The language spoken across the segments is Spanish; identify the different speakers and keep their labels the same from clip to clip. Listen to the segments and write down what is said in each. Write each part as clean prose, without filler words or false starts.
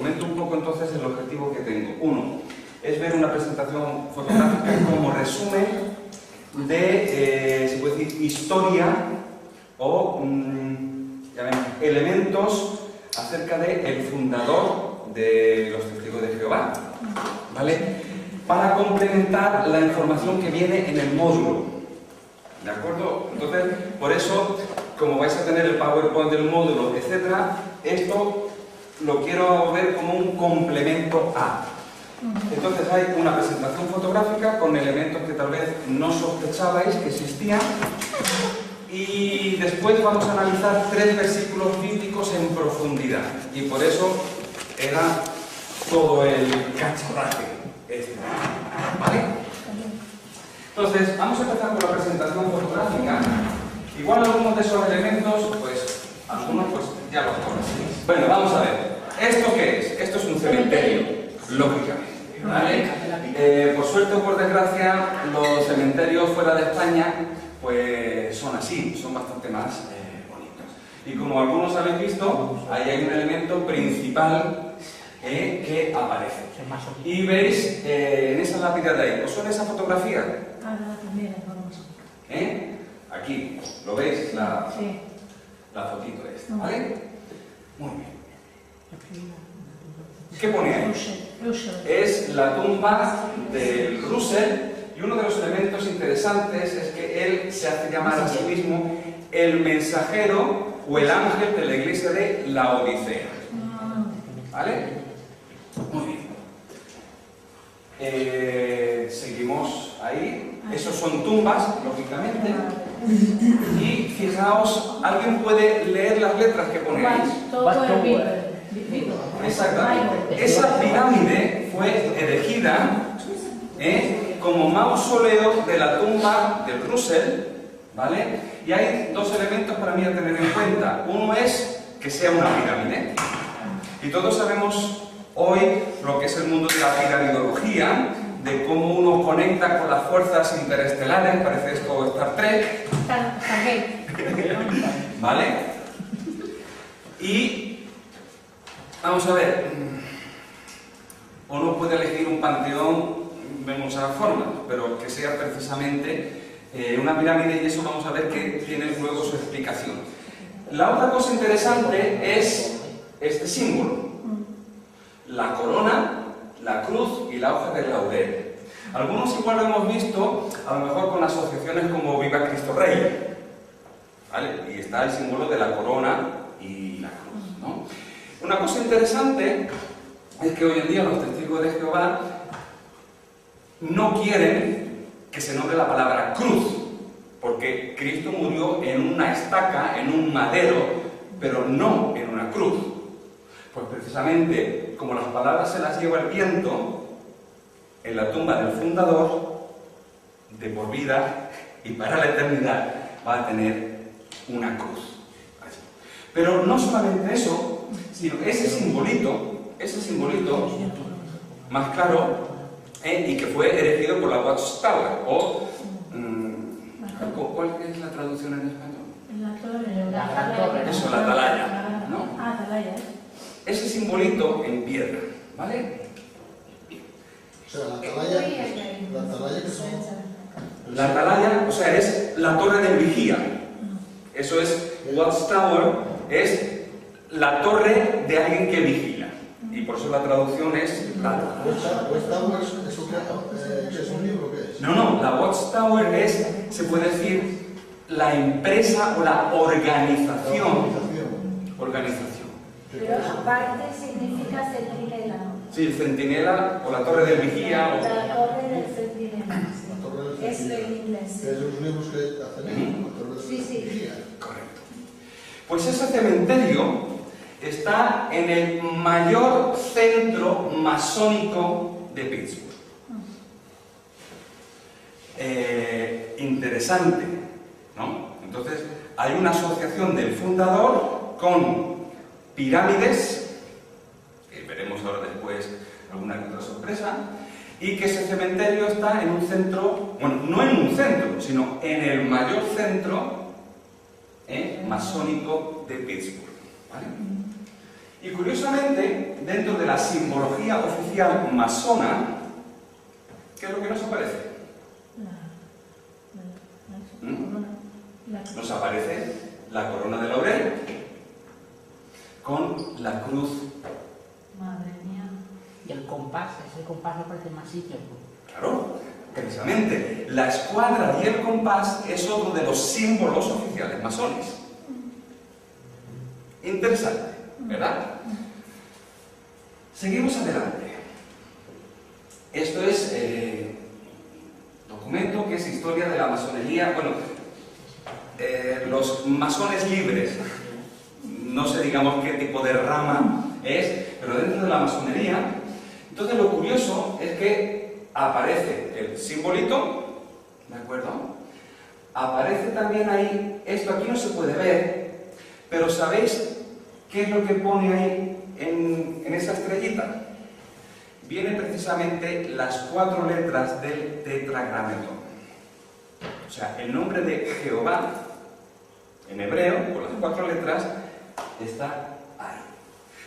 Speaker 1: comento un poco entonces el objetivo que tengo. Uno, es ver una presentación fotográfica como resumen de, se puede decir, historia o elementos acerca del fundador de los Testigos de Jehová, ¿vale? Para complementar la información que viene en el módulo, ¿de acuerdo? Entonces, por eso, como vais a tener el PowerPoint del módulo, etcétera, esto lo quiero ver como un complemento a. Entonces hay una presentación fotográfica con elementos que tal vez no sospechabais que existían, y después vamos a analizar 3 versículos bíblicos en profundidad, y por eso era todo el cacharraje este, ¿vale? Entonces, vamos a empezar con la presentación fotográfica. Igual algunos de esos elementos, pues, algunos pues ya los conocéis. Bueno, vamos a ver. ¿Esto qué es? Esto es un cementerio, lógicamente, ¿vale? Por suerte o por desgracia, los cementerios fuera de España, pues son así, son bastante más bonitos. Y como algunos habéis visto, ahí hay un elemento principal que aparece. Y veis en esa lápida de ahí, ¿os suena esa fotografía? Aquí, ¿lo veis? La fotito esta, ¿vale? Muy bien. ¿Qué pone ahí? Es la tumba de Russell, y uno de los elementos interesantes es que él se hace llamar a sí mismo el mensajero o el ángel de la iglesia de Laodicea. ¿Vale? Muy bien. Seguimos ahí. Esos son tumbas, lógicamente. Y fijaos, ¿alguien puede leer las letras que pone ahí? Exactamente. Esa pirámide fue erigida como mausoleo de la tumba de Russell, ¿vale? Y hay 2 elementos para mí a tener en cuenta. Uno es que sea una pirámide. Y todos sabemos hoy lo que es el mundo de la piramidología, de cómo uno conecta con las fuerzas interestelares, parece esto Star Trek. ¿Vale? Y vamos a ver, uno puede elegir un panteón de muchas formas, pero que sea precisamente una pirámide, y eso vamos a ver que tiene luego su explicación. La otra cosa interesante es este símbolo: la corona, la cruz y la hoja del laurel. Algunos igual lo hemos visto, a lo mejor con asociaciones como Viva Cristo Rey, ¿vale? Y está el símbolo de la corona y la cruz, ¿no? Una cosa interesante es que hoy en día los testigos de Jehová no quieren que se nombre la palabra cruz, porque Cristo murió en una estaca, en un madero, pero no en una cruz. Pues precisamente, como las palabras se las lleva el viento, en la tumba del fundador, de por vida y para la eternidad, va a tener una cruz. Pero no solamente eso, sino ese simbolito más claro, y que fue erigido por la Watchtower, o ¿cuál es la traducción en español?
Speaker 2: La torre.
Speaker 1: Eso, la atalaya, ¿no?
Speaker 2: Atalaya.
Speaker 1: Ese simbolito en piedra, ¿vale?
Speaker 3: O sea, la atalaya que son...
Speaker 1: La atalaya, o sea, es la torre del vigía. Eso es, Watchtower es la torre de alguien que vigila. Y por eso la traducción es la atalaya.
Speaker 3: ¿Watchtower es un libro? ¿Qué es?
Speaker 1: No, la Watchtower es, se puede decir, la empresa o la organización.
Speaker 4: Pero aparte significa centinela.
Speaker 1: Sí, el centinela o la torre del vigía.
Speaker 4: La torre del centinela. Es en inglés.
Speaker 3: Es los libros que hacen la torre del vigía.
Speaker 1: Correcto. Pues ese cementerio está en el mayor centro masónico de Pittsburgh. Interesante, ¿no? Entonces, hay una asociación del fundador con pirámides, que veremos ahora después alguna que otra sorpresa, y que ese cementerio está en un centro, bueno, no en un centro, sino en el mayor centro masónico de Pittsburgh, ¿vale? Y curiosamente, dentro de la simbología oficial masona, ¿qué es lo que nos aparece? Nos aparece la corona de laurel con la cruz.
Speaker 4: Madre mía.
Speaker 2: Y el compás, ese compás me parece más sitio.
Speaker 1: Claro, precisamente, la escuadra y el compás es otro de los símbolos oficiales masones. Interesante, ¿verdad? Seguimos adelante. Esto es documento que es historia de la masonería. Bueno, los masones libres, no sé, digamos, qué tipo de rama es, pero dentro de la masonería. Entonces lo curioso es que aparece el simbolito, ¿de acuerdo? Aparece también ahí, esto aquí no se puede ver, pero ¿sabéis qué es lo que pone ahí en esa estrellita? Vienen precisamente las 4 letras del tetragrametón. O sea, el nombre de Jehová, en hebreo, con las 4 letras, está ahí.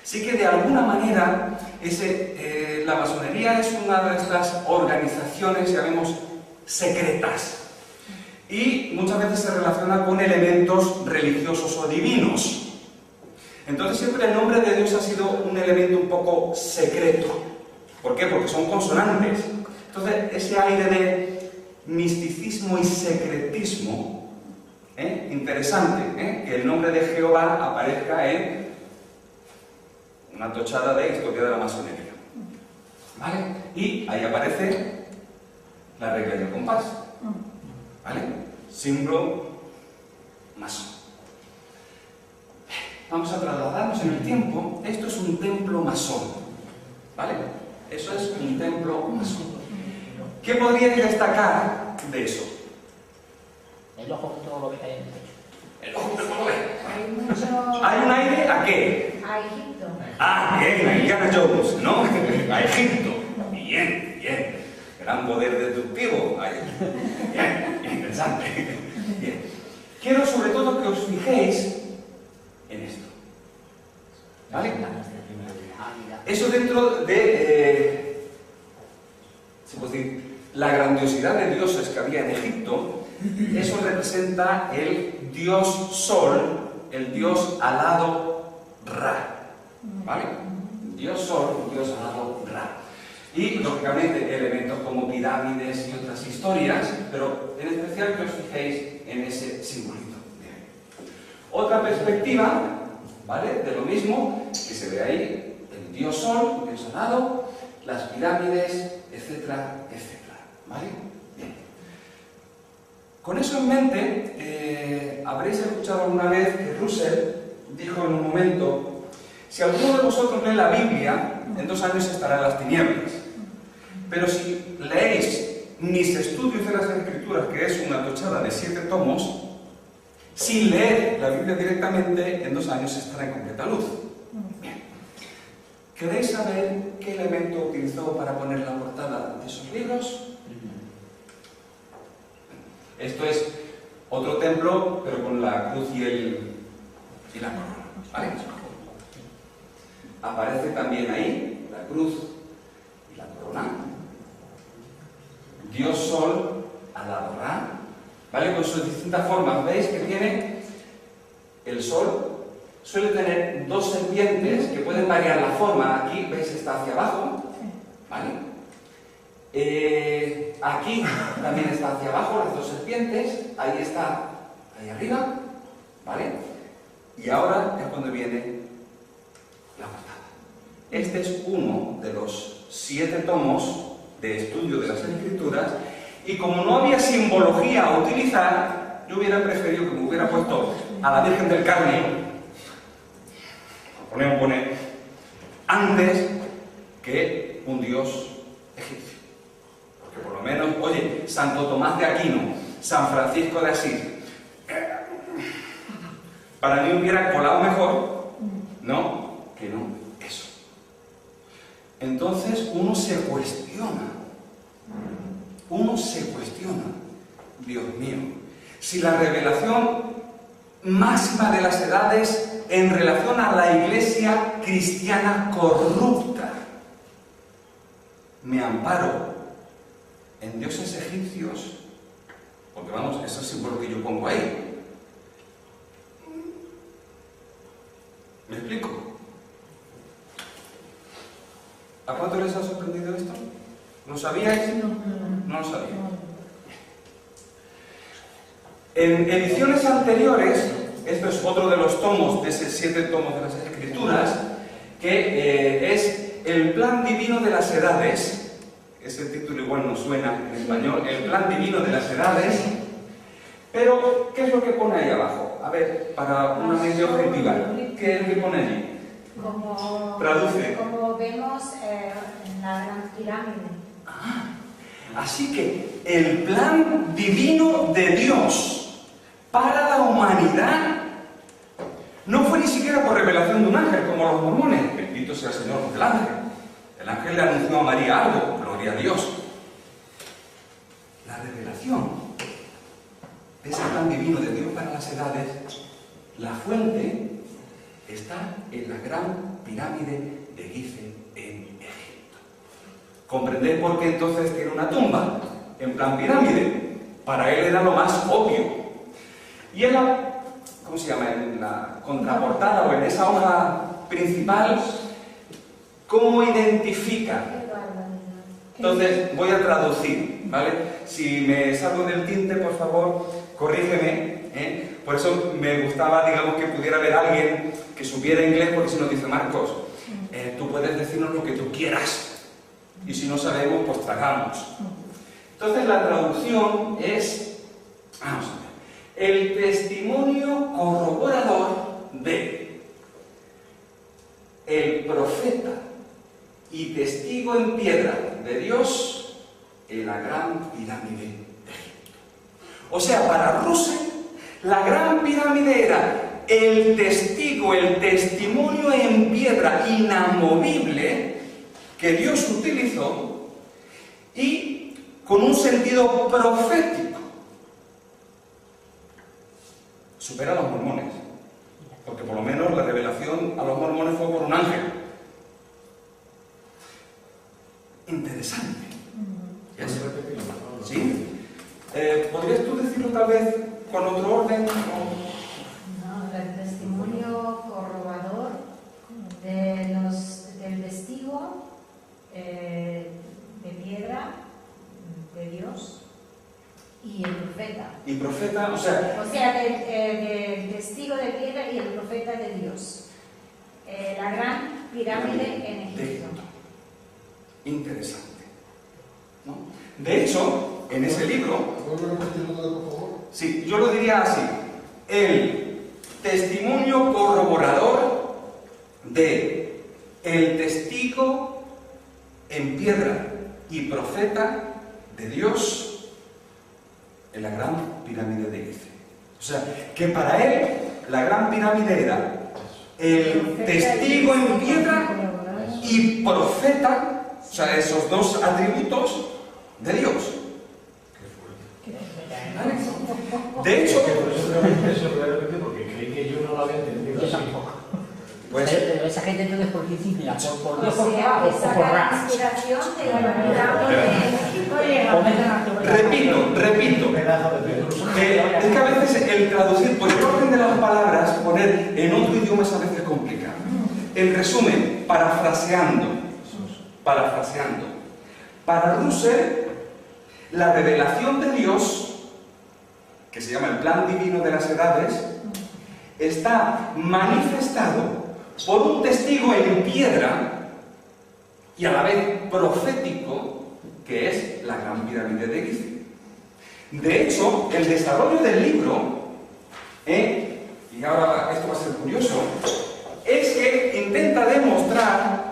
Speaker 1: Así que de alguna manera, la masonería es una de estas organizaciones, llamemos, secretas. Y muchas veces se relaciona con elementos religiosos o divinos. Entonces siempre el nombre de Dios ha sido un elemento un poco secreto. ¿Por qué? Porque son consonantes. Entonces ese aire de misticismo y secretismo, interesante, que el nombre de Jehová aparezca en una tochada de historia de la masonería. ¿Vale? Y ahí aparece la regla del compás. ¿Vale? Símbolo masón. Vamos a trasladarnos en el tiempo. Esto es un templo masón. ¿Vale? Eso es un templo masón. ¿Qué podríais destacar de eso?
Speaker 2: El ojo que todo lo ve caer en el techo.
Speaker 1: El ojo que todo lo ve.
Speaker 4: Hay mucho...
Speaker 1: ¿Hay un aire a qué?
Speaker 4: A Egipto.
Speaker 1: Ah, bien, a Indiana Jones, ¿no? A Egipto. Bien, bien. Gran poder deductivo. Ahí. Bien, interesante. Bien. Quiero sobre todo que os fijéis en esto. ¿Vale? Eso dentro de, se puede decir, la grandiosidad de dioses que había en Egipto, eso representa el dios Sol, el dios alado Ra. ¿Vale? Dios Sol, Dios alado Ra. Y, lógicamente, elementos como pirámides y otras historias, pero en especial que os fijéis en ese simbolito. Bien. Otra perspectiva, ¿vale?, de lo mismo, que se ve ahí, el Dios Sol, el Dios alado, las pirámides, etcétera, etcétera. ¿Vale? Bien. Con eso en mente, habréis escuchado alguna vez que Russell dijo en un momento: si alguno de vosotros lee la Biblia, en 2 años estará en las tinieblas. Pero si leéis mis estudios de las Escrituras, que es una tochada de 7 tomos, sin leer la Biblia directamente, en 2 años estará en completa luz. Bien. ¿Queréis saber qué elemento utilizó para poner la portada de esos libros? Esto es otro templo, pero con la cruz y la corona. ¿Vale? Aparece también ahí la cruz y la corona. Dios Sol alado Ra, ¿vale? Con sus distintas formas. ¿Veis que tiene el Sol? Suele tener 2 serpientes que pueden variar la forma. Aquí, ¿veis? Está hacia abajo, ¿vale? Aquí también está hacia abajo, las 2 serpientes. Ahí está, ahí arriba, ¿vale? Y ahora es cuando viene la portada. Este es uno de los 7 tomos de estudio de las Escrituras, y como no había simbología a utilizar, yo hubiera preferido que me hubiera puesto a la Virgen del Carmen, poner antes que un dios egipcio. Porque por lo menos, oye, Santo Tomás de Aquino, San Francisco de Asís, para mí hubiera colado mejor, ¿no? Que no eso. Entonces uno se cuestiona, Dios mío, si la revelación máxima de las edades en relación a la iglesia cristiana corrupta. Me amparo en dioses egipcios, porque vamos, eso es el símbolo que yo pongo ahí. ¿Me explico? ¿A cuánto les ha sorprendido esto? ¿Lo sabíais? No lo sabía. En ediciones anteriores, esto es otro de los tomos, de esos 7 tomos de las Escrituras, que es el plan divino de las edades. Ese título igual no suena en español, el plan divino de las edades. Pero, ¿qué es lo que pone ahí abajo? A ver, para una medio objetiva, ¿qué es lo que pone allí? Traduce.
Speaker 4: Como vemos en la Gran Pirámide.
Speaker 1: Así que el plan divino de Dios para la humanidad no fue ni siquiera por revelación de un ángel como los mormones. Bendito sea el Señor del ángel. El ángel le anunció a María algo, gloria a Dios. La revelación de ese plan divino de Dios para las edades, la fuente está en la Gran Pirámide de Giza en Egipto. ¿Comprendéis por qué entonces tiene una tumba en plan pirámide? Para él era lo más obvio. Y en la, ¿cómo se llama? En la contraportada o en esa hoja principal, ¿cómo identifica? Entonces voy a traducir, ¿vale? Si me salgo del tinte, por favor, corrígeme, ¿eh? Por eso me gustaba, digamos, que pudiera haber alguien que supiera inglés, porque si nos dice Marcos, tú puedes decirnos lo que tú quieras, y si no sabemos, pues tragamos. Entonces la traducción es, vamos a ver, el testimonio corroborador de el profeta y testigo en piedra de Dios en la Gran Pirámide de Egipto. O sea, para Russell, la Gran Pirámide era el testigo, el testimonio en piedra inamovible que Dios utilizó y con un sentido profético. Supera a los mormones, porque por lo menos la revelación a los mormones fue por un ángel. Interesante. ¿Sí? ¿Podrías tú decirlo tal vez con otro orden?
Speaker 4: No, el testimonio corroborador del testigo de piedra de Dios y el profeta.
Speaker 1: Y profeta, o sea,
Speaker 4: del testigo de piedra y el profeta de Dios. La Gran Pirámide en Egipto.
Speaker 1: Interesante, ¿no? De hecho, en ese libro, sí, yo lo diría así: el testimonio corroborador de el testigo en piedra y profeta de Dios en la Gran Pirámide de Giza. O sea, que para él la Gran Pirámide era el testigo en piedra y profeta. O sea, esos dos atributos de Dios. De hecho,
Speaker 5: porque creí que yo no lo había entendido.
Speaker 2: Yo tampoco.
Speaker 1: pues,
Speaker 2: Pero esa gente entonces, ¿por qué sí? Mira, por Dios,
Speaker 4: O
Speaker 2: por
Speaker 4: sea,
Speaker 2: favor,
Speaker 4: que
Speaker 2: o
Speaker 4: saca
Speaker 2: por
Speaker 4: la
Speaker 2: raza.
Speaker 4: inspiración de la pirámide de
Speaker 1: repito, es que a veces el traducir por el orden de las palabras, poner en otro idioma es a veces complicado. En resumen, parafraseando, para Russell, la revelación de Dios, que se llama el plan divino de las edades, está manifestado por un testigo en piedra y a la vez profético, que es la Gran Pirámide de Giza. De hecho, el desarrollo del libro, y ahora esto va a ser curioso, es que intenta demostrar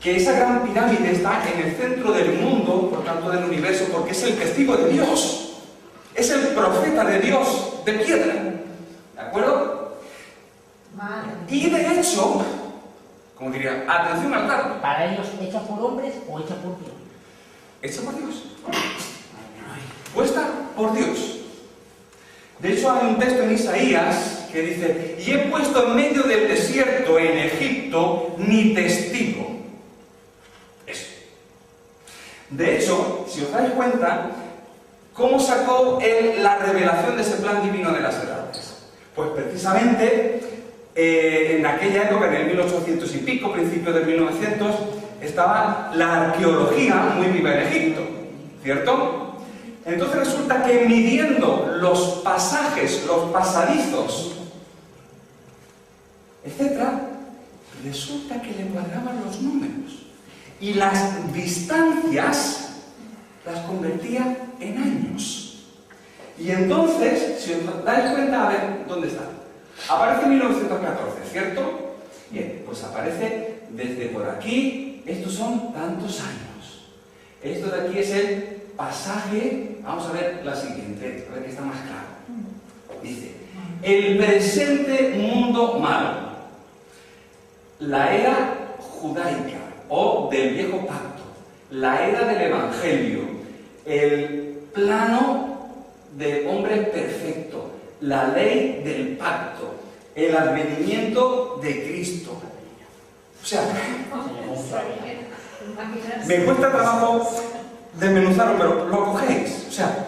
Speaker 1: que esa Gran Pirámide está en el centro del mundo, por tanto del universo, porque es el testigo de Dios, es el profeta de Dios de piedra, ¿de acuerdo? Y de hecho, como diría, atención al dato,
Speaker 2: ¿Para ellos hecha por hombres o hecha por Dios?
Speaker 1: hecha por Dios, puesta por Dios. De hecho, hay un texto en Isaías que dice: y he puesto en medio del desierto en Egipto ni testigo. Eso. De hecho, si os dais cuenta, ¿cómo sacó él la revelación de ese plan divino de las edades? Pues precisamente en aquella época, en el 1800 y pico, principios del 1900, estaba la arqueología muy viva en Egipto, ¿cierto? Entonces resulta que midiendo los pasajes, los pasadizos, etc., resulta que le cuadraban los números y las distancias las convertía en años. Y entonces, si os dais cuenta, a ver, ¿dónde está? Aparece en 1914, ¿cierto? Bien, pues aparece desde por aquí, estos son tantos años. Esto de aquí es el pasaje, vamos a ver la siguiente, a ver que está más claro. Dice: el presente mundo malo, la era judaica o del viejo pacto, la era del evangelio, el plano del hombre perfecto, la ley del pacto, el advenimiento de Cristo. O sea, me cuesta trabajo desmenuzarlo, pero lo cogéis. O sea,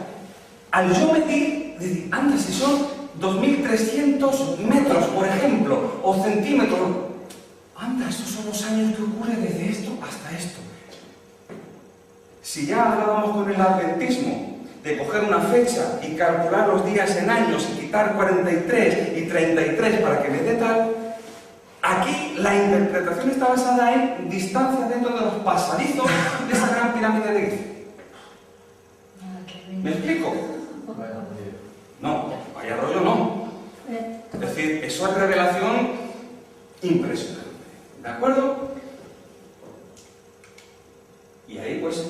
Speaker 1: al yo medir, decir, anda, si son 2.300 metros, por ejemplo, o centímetros, anda, estos son los años que ocurre desde esto hasta esto. Si ya hablábamos con el adventismo de coger una fecha y calcular los días en años y quitar 43 y 33 para que me dé tal, aquí la interpretación está basada en distancia dentro de los pasadizos de esa gran pirámide de Giza. ¿Me explico? No, vaya rollo no. Es decir, eso es revelación impresionante. ¿De acuerdo? Y ahí pues,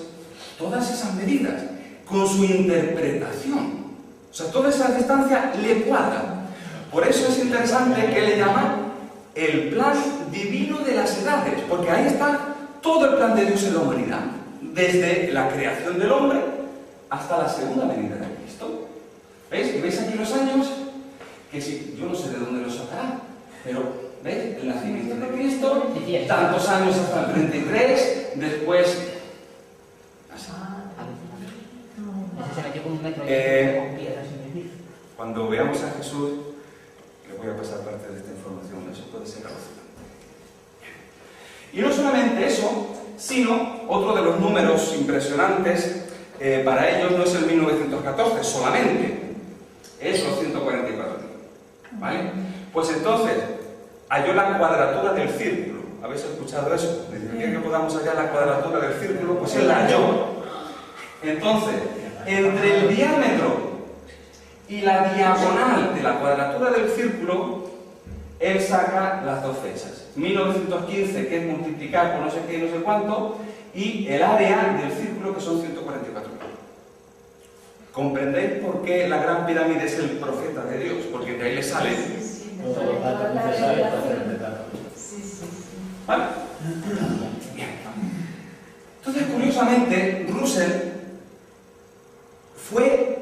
Speaker 1: todas esas medidas, con su interpretación, o sea, toda esa distancia le cuadra. Por eso es interesante que le llaman el plan divino de las edades, porque ahí está todo el plan de Dios en la humanidad, desde la creación del hombre hasta la segunda venida de Cristo. ¿Veis? ¿Y veis aquí los años? Que si, yo no sé de dónde los sacará, pero ¿veis? El nacimiento de Cristo, tantos años hasta el 33, después... Cuando veamos a Jesús, le voy a pasar parte de esta información, eso puede ser alucinante. Y no solamente eso, sino otro de los números impresionantes, para ellos no es el 1914 solamente, es los 144.000. ¿Vale? Pues entonces, halló la cuadratura del círculo. ¿Habéis escuchado eso? Desde que podamos hallar la cuadratura del círculo, pues él la halló. Entonces, entre el diámetro y la diagonal de la cuadratura del círculo, él saca las dos fechas. 1915, que es multiplicar por no sé qué y no sé cuánto, y el área del círculo, que son 144.000. ¿Comprendéis por qué la Gran Pirámide es el profeta de Dios? Porque de ahí le sale.
Speaker 5: Todo los datos necesarios para hacer el detalle.
Speaker 1: ¿Vale? Bien. Entonces, curiosamente, Russell fue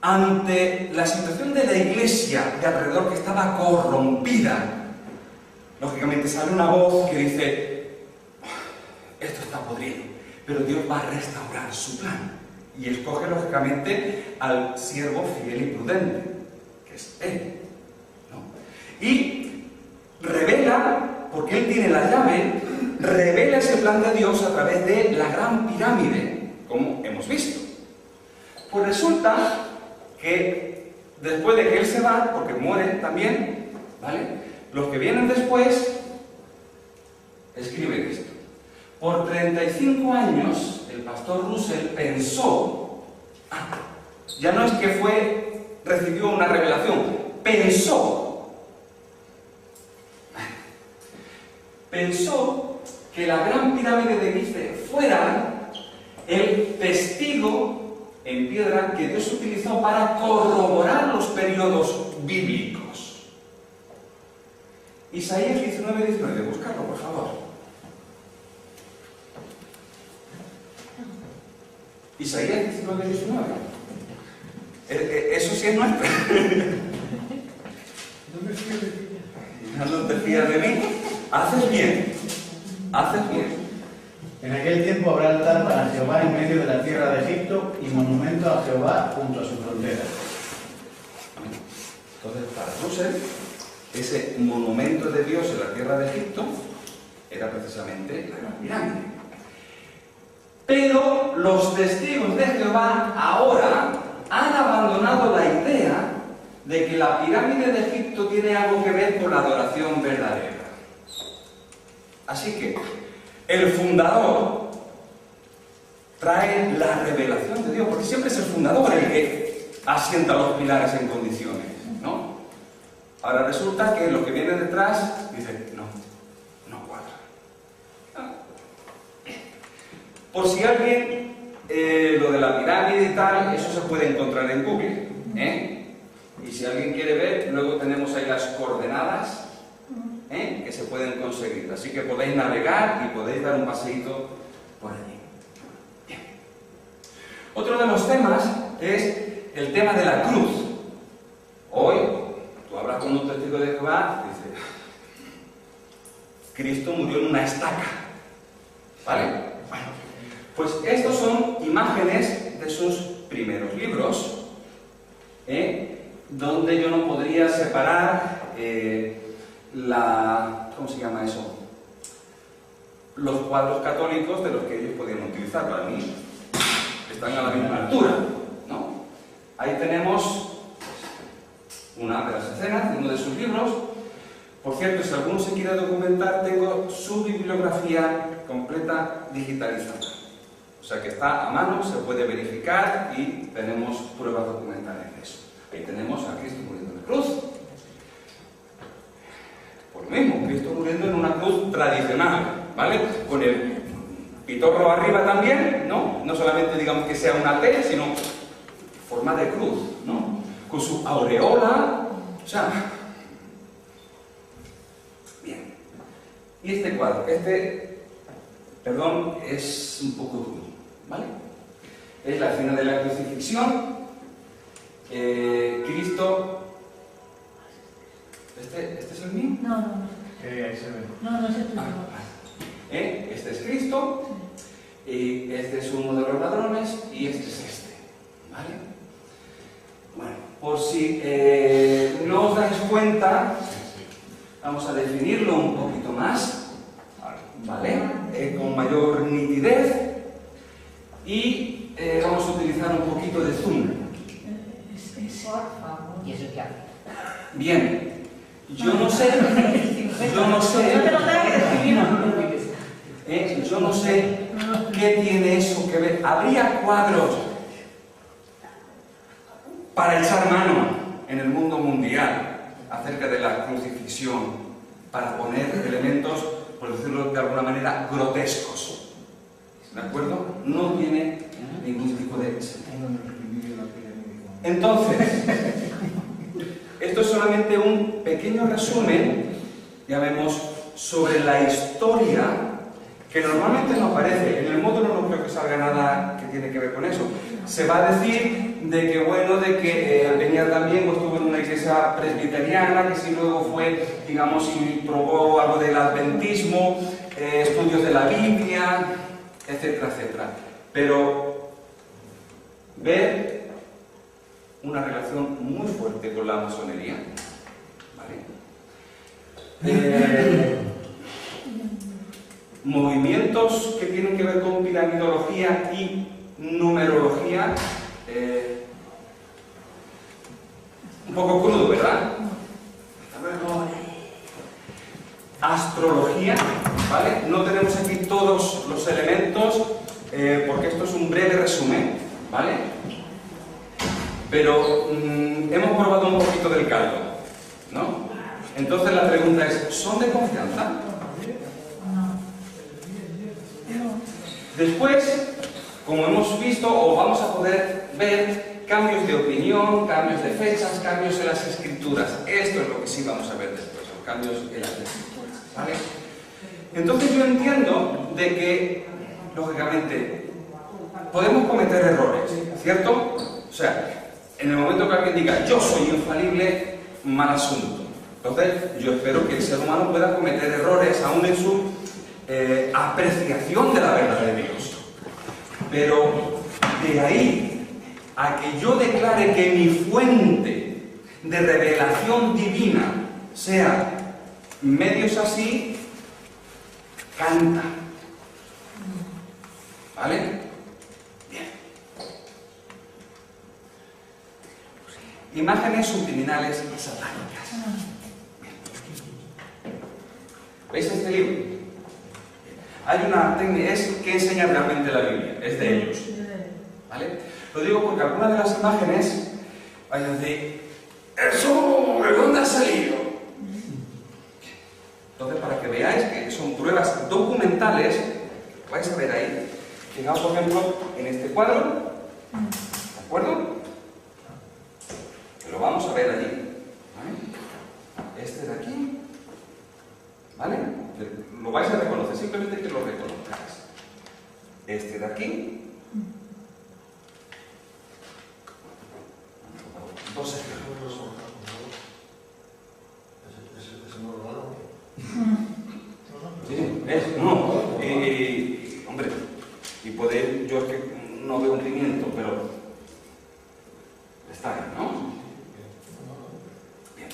Speaker 1: ante la situación de la iglesia de alrededor que estaba corrompida. Lógicamente sale una voz que dice: esto está podrido, pero Dios va a restaurar su plan. Y escoge lógicamente al siervo fiel y prudente, que es él, ¿no? Y revela, porque él tiene la llave, revela ese plan de Dios a través de la Gran Pirámide, como hemos visto. Pues resulta que después de que él se va, porque muere también, ¿vale? Los que vienen después escriben esto. Por 35 años, el pastor Russell pensó, ya no es que recibió una revelación, pensó que la Gran Pirámide de Giza fuera el testigo en piedra que Dios utilizó para corroborar los periodos bíblicos. Isaías 19:19, buscarlo por favor. Isaías 19:19. Eso sí es nuestro. ¿No te fías de mí? Haces bien. Haces bien.
Speaker 6: En aquel tiempo habrá altar para Jehová en medio de la tierra de Egipto y monumento a Jehová junto a su frontera.
Speaker 1: Entonces, para Russell, ese monumento de Dios en la tierra de Egipto era precisamente la Gran Pirámide. Pero los testigos de Jehová ahora han abandonado la idea de que la pirámide de Egipto tiene algo que ver con la adoración verdadera. Así que el fundador trae la revelación de Dios, porque siempre es el fundador el que asienta los pilares en condiciones, ¿no? Ahora resulta que lo que viene detrás dice, no cuadra. Por si alguien, lo de la pirámide y tal, eso se puede encontrar en Google, y si alguien quiere ver, luego tenemos ahí las coordenadas que se pueden conseguir. Así que podéis navegar y podéis dar un paseíto por allí. Bien. Otro de los temas es el tema de la cruz. Hoy, tú hablas con un testigo de Jehová y dices, Cristo murió en una estaca. ¿Vale? Bueno, pues estos son imágenes de sus primeros libros, donde yo no podría separar ¿cómo se llama eso? Los cuadros católicos de los que ellos podían utilizar. Para mí están a la misma altura, ¿no? Ahí tenemos una de las escenas de uno de sus libros. Por cierto, si alguno se quiere documentar, tengo su bibliografía completa digitalizada. O sea que está a mano, se puede verificar y tenemos pruebas documentales de eso. Ahí tenemos a Cristo muriendo en la cruz. Por lo mismo, Cristo muriendo en una cruz tradicional, ¿vale? Con el pitorro arriba también, ¿no? No solamente digamos que sea una T, sino forma de cruz, ¿no? Con su aureola, o sea... Bien. Y este cuadro, perdón, es un poco duro, ¿vale? Es la escena de la crucifixión. Cristo... ¿Este es el mío?
Speaker 2: No.
Speaker 5: Ahí se ve.
Speaker 2: No es el tuyo.
Speaker 1: Este es Cristo, y este es uno de los ladrones, y este es este. ¿Vale? Bueno, por si no os dais cuenta, vamos a definirlo un poquito más, ¿vale? Con mayor nitidez, y vamos a utilizar un poquito de zoom.
Speaker 4: Por favor.
Speaker 2: ¿Y eso qué hace?
Speaker 1: Bien, yo no sé qué tiene eso que ver. Habría cuadros para echar mano en el mundo mundial acerca de la crucifixión, para poner elementos, por decirlo de alguna manera, grotescos. ¿De acuerdo? No tiene ningún tipo de sentido. Entonces, esto es solamente un pequeño resumen, ya vemos, sobre la historia que normalmente no aparece. En el módulo no creo que salga nada que tiene que ver con eso. Se va a decir de que, bueno, de que venía también, o estuvo en una iglesia presbiteriana, que si luego fue, digamos, y probó algo del adventismo, estudios de la Biblia, etcétera, etcétera. Pero ver una relación muy fuerte con la masonería, ¿vale? Movimientos que tienen que ver con piramidología y numerología, un poco crudo, ¿verdad? Astrología, ¿vale? No tenemos aquí todos los elementos, porque esto es un breve resumen, ¿vale? Pero hemos probado un poquito del caldo, ¿no? Entonces la pregunta es, ¿son de confianza? Después, como hemos visto, o vamos a poder ver, cambios de opinión, cambios de fechas, cambios en las escrituras. Esto es lo que sí vamos a ver después, los cambios en las escrituras, ¿vale? Entonces yo entiendo de que, lógicamente, podemos cometer errores, ¿cierto? O sea, En el momento que alguien diga, yo soy infalible, mal asunto. Entonces, yo espero que el ser humano pueda cometer errores aún en su apreciación de la verdad de Dios. Pero de ahí a que yo declare que mi fuente de revelación divina sea medios así, canta. ¿Vale? Bien. Imágenes subliminales satánicas. Bien. ¿Veis este libro? Hay una técnica, es que enseña realmente la Biblia, es de ellos. ¿Vale? Lo digo porque algunas de las imágenes vayan a decir, ¿eso de dónde ha salido? Entonces, para que veáis que son pruebas documentales, vais a ver ahí. Fijaos, por ejemplo, en este cuadro, ¿de acuerdo? Que lo vamos a ver allí. ¿Vale? Este de aquí, ¿vale? Lo vais a reconocer, simplemente que lo reconozcáis. Este de aquí. Dos ejemplos.
Speaker 3: Ese no lo gano.
Speaker 1: Sí, es, no. Hombre, y poder, yo es que no veo un pimiento, pero está ahí, ¿no? Bien.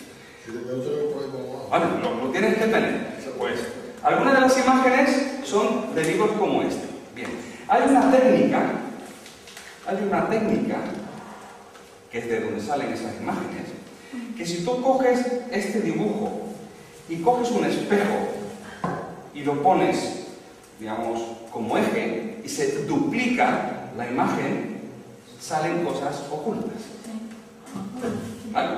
Speaker 3: Si te veo tener por ahí como
Speaker 1: Vale, lo tienes que tener. Pues, algunas de las imágenes son de libros como este. Bien, hay una técnica, que es de donde salen esas imágenes, que si tú coges este dibujo y coges un espejo y lo pones, digamos, como eje y se duplica la imagen, salen cosas ocultas. ¿Vale?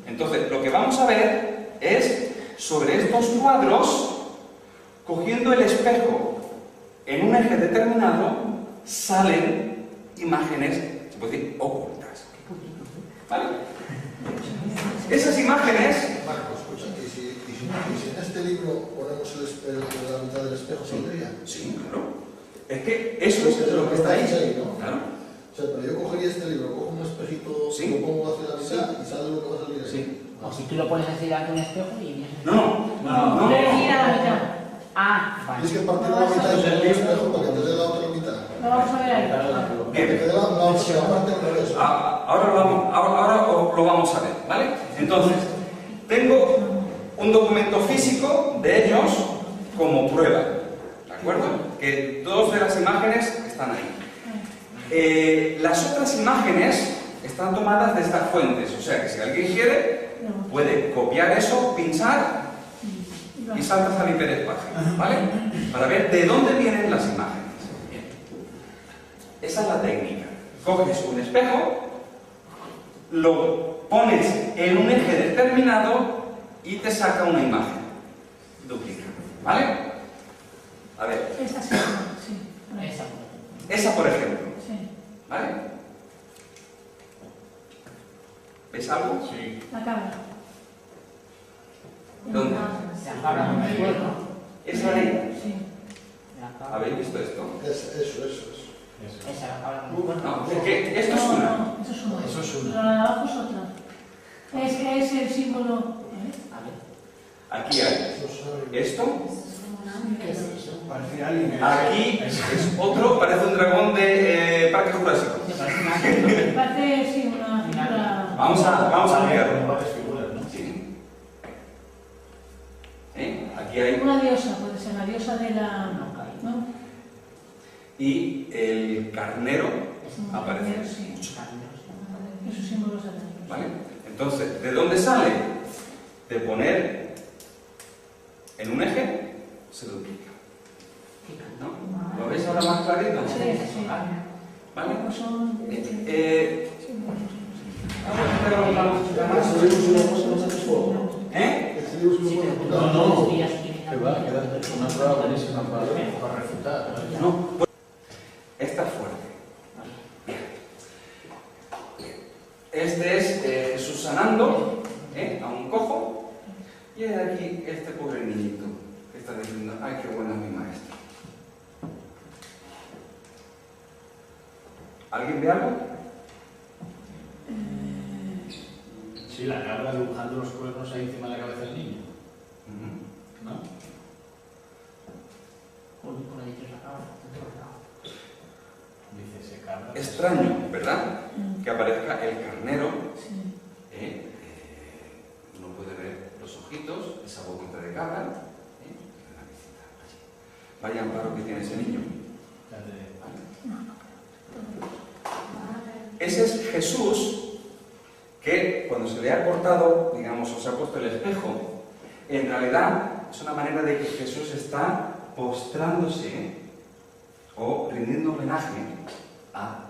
Speaker 1: Entonces, lo que vamos a ver es sobre estos cuadros, cogiendo el espejo en un eje determinado, salen imágenes, se puede decir, ocultas. ¿Vale? Esas imágenes...
Speaker 3: Marco, escucha, ¿y si en este libro ponemos la mitad del espejo, saldría?
Speaker 1: Sí, claro. Es que eso es lo que está ahí.
Speaker 3: ¿no?
Speaker 1: Claro.
Speaker 3: O sea, pero yo cogería este libro, cojo un espejito,
Speaker 1: Sí.
Speaker 3: lo pongo hacia la mitad
Speaker 1: Sí.
Speaker 3: y sale lo que va a salir ahí.
Speaker 1: Sí.
Speaker 2: O si tú lo pones así delante de un espejo y vienes.
Speaker 1: No.
Speaker 4: Mira la mitad.
Speaker 2: Ah, vale.
Speaker 3: Tienes que partir la mitad y poner el espejo para que te dé la otra mitad.
Speaker 4: Lo vamos a ver ahí.
Speaker 3: Para que te dé la otra parte al revés.
Speaker 1: Ahora lo vamos a ver, ¿vale? Entonces, tengo un documento físico de ellos como prueba, ¿de acuerdo? Que dos de las imágenes están ahí. Las otras imágenes están tomadas de estas fuentes, o sea que si alguien quiere, puede copiar eso, pinchar y saltas al hiperespacio, ¿vale? Para ver de dónde vienen las imágenes. Bien. Esa es la técnica. Coges un espejo, lo pones en un eje determinado y te saca una imagen. Duplica, ¿vale? A ver,
Speaker 4: Esta sí, sí.
Speaker 2: Esa.
Speaker 1: esa por ejemplo,
Speaker 4: Sí.
Speaker 1: ¿vale? ¿Ves algo?
Speaker 5: Sí.
Speaker 4: La cabra.
Speaker 1: ¿Dónde?
Speaker 2: La cabra con el cuerno.
Speaker 1: ¿Esa de ahí?
Speaker 4: Sí.
Speaker 2: La cabra.
Speaker 1: ¿Habéis visto esto?
Speaker 3: Eso.
Speaker 2: Esa, la cabra con el cuerno.
Speaker 1: No, es que esto es una.
Speaker 4: No, eso es una.
Speaker 5: Eso es una.
Speaker 4: Pero la de abajo es otra. Es el símbolo.
Speaker 2: A ver.
Speaker 1: Aquí hay esto.
Speaker 2: ¿Qué es eso?
Speaker 6: Al final,
Speaker 1: Aquí es otro, parece un dragón de Parque Jurásico.
Speaker 2: Me parece una águila.
Speaker 4: Parece, sí, una figura.
Speaker 1: Vamos a mirarlo.
Speaker 5: Con varias figuras, ¿no?
Speaker 1: Sí. Aquí hay.
Speaker 4: Una diosa, puede ser la diosa de la. ¿No?
Speaker 1: Y el carnero aparece.
Speaker 4: Sí.
Speaker 1: Mucho.
Speaker 4: Esos símbolos satánicos.
Speaker 1: ¿Vale? Entonces, ¿de dónde sale? De poner en un eje, se duplica. ¿No? ¿Lo veis ahora más clarito?
Speaker 4: Sí, sí.
Speaker 1: ¿Vale?
Speaker 4: Pues son.
Speaker 3: Ese libro si lo pones en fuego.
Speaker 1: ¿Eh?
Speaker 3: Ese libro si lo pones en fuego.
Speaker 6: No.
Speaker 2: Y ya se tiene
Speaker 6: que va a quedar una prueba buenísima para refutar.
Speaker 1: No. Esta es fuerte. Este es Jesús sanando a un cojo, y hay aquí este pobre niñito que está diciendo, ay, qué buena es mi maestro. ¿Alguien ve algo?
Speaker 5: Sí, la cabra dibujando los cuernos ahí encima de la cabeza del niño. ¿No?
Speaker 2: Con la dicha cabra.
Speaker 5: Dice ese cabra.
Speaker 1: Extraño, ¿verdad? Que aparezca el carnero. Uno puede ver los ojitos, esa boquita de cabra. La visita allí. Vaya amparo que tiene ese niño. Ese es Jesús que cuando se le ha cortado, digamos, o se ha puesto el espejo, en realidad es una manera de que Jesús está postrándose o rindiendo homenaje a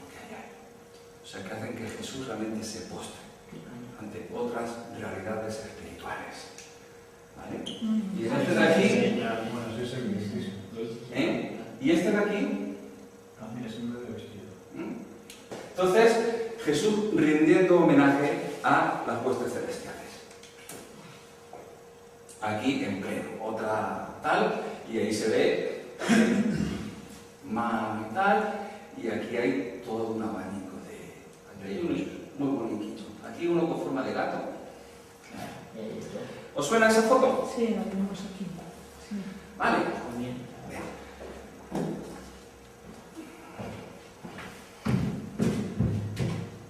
Speaker 1: lo que hay ahí. O sea, que hacen que Jesús realmente se postre ante otras realidades espirituales. ¿Vale? Y este de aquí,
Speaker 5: Bueno, sí, es el mismo.
Speaker 1: y este de aquí.
Speaker 5: Ah, mira, es un bebé vestido.
Speaker 1: Entonces, Jesús rindiendo homenaje a las huestes celestiales. Aquí en pleno, otra tal, y ahí se ve mano y tal, y aquí hay todo un abanico de... Aquí hay uno muy bonito. Aquí uno con forma de gato. ¿Os suena esa foto?
Speaker 7: Sí, la tenemos aquí. Sí.
Speaker 1: Vale.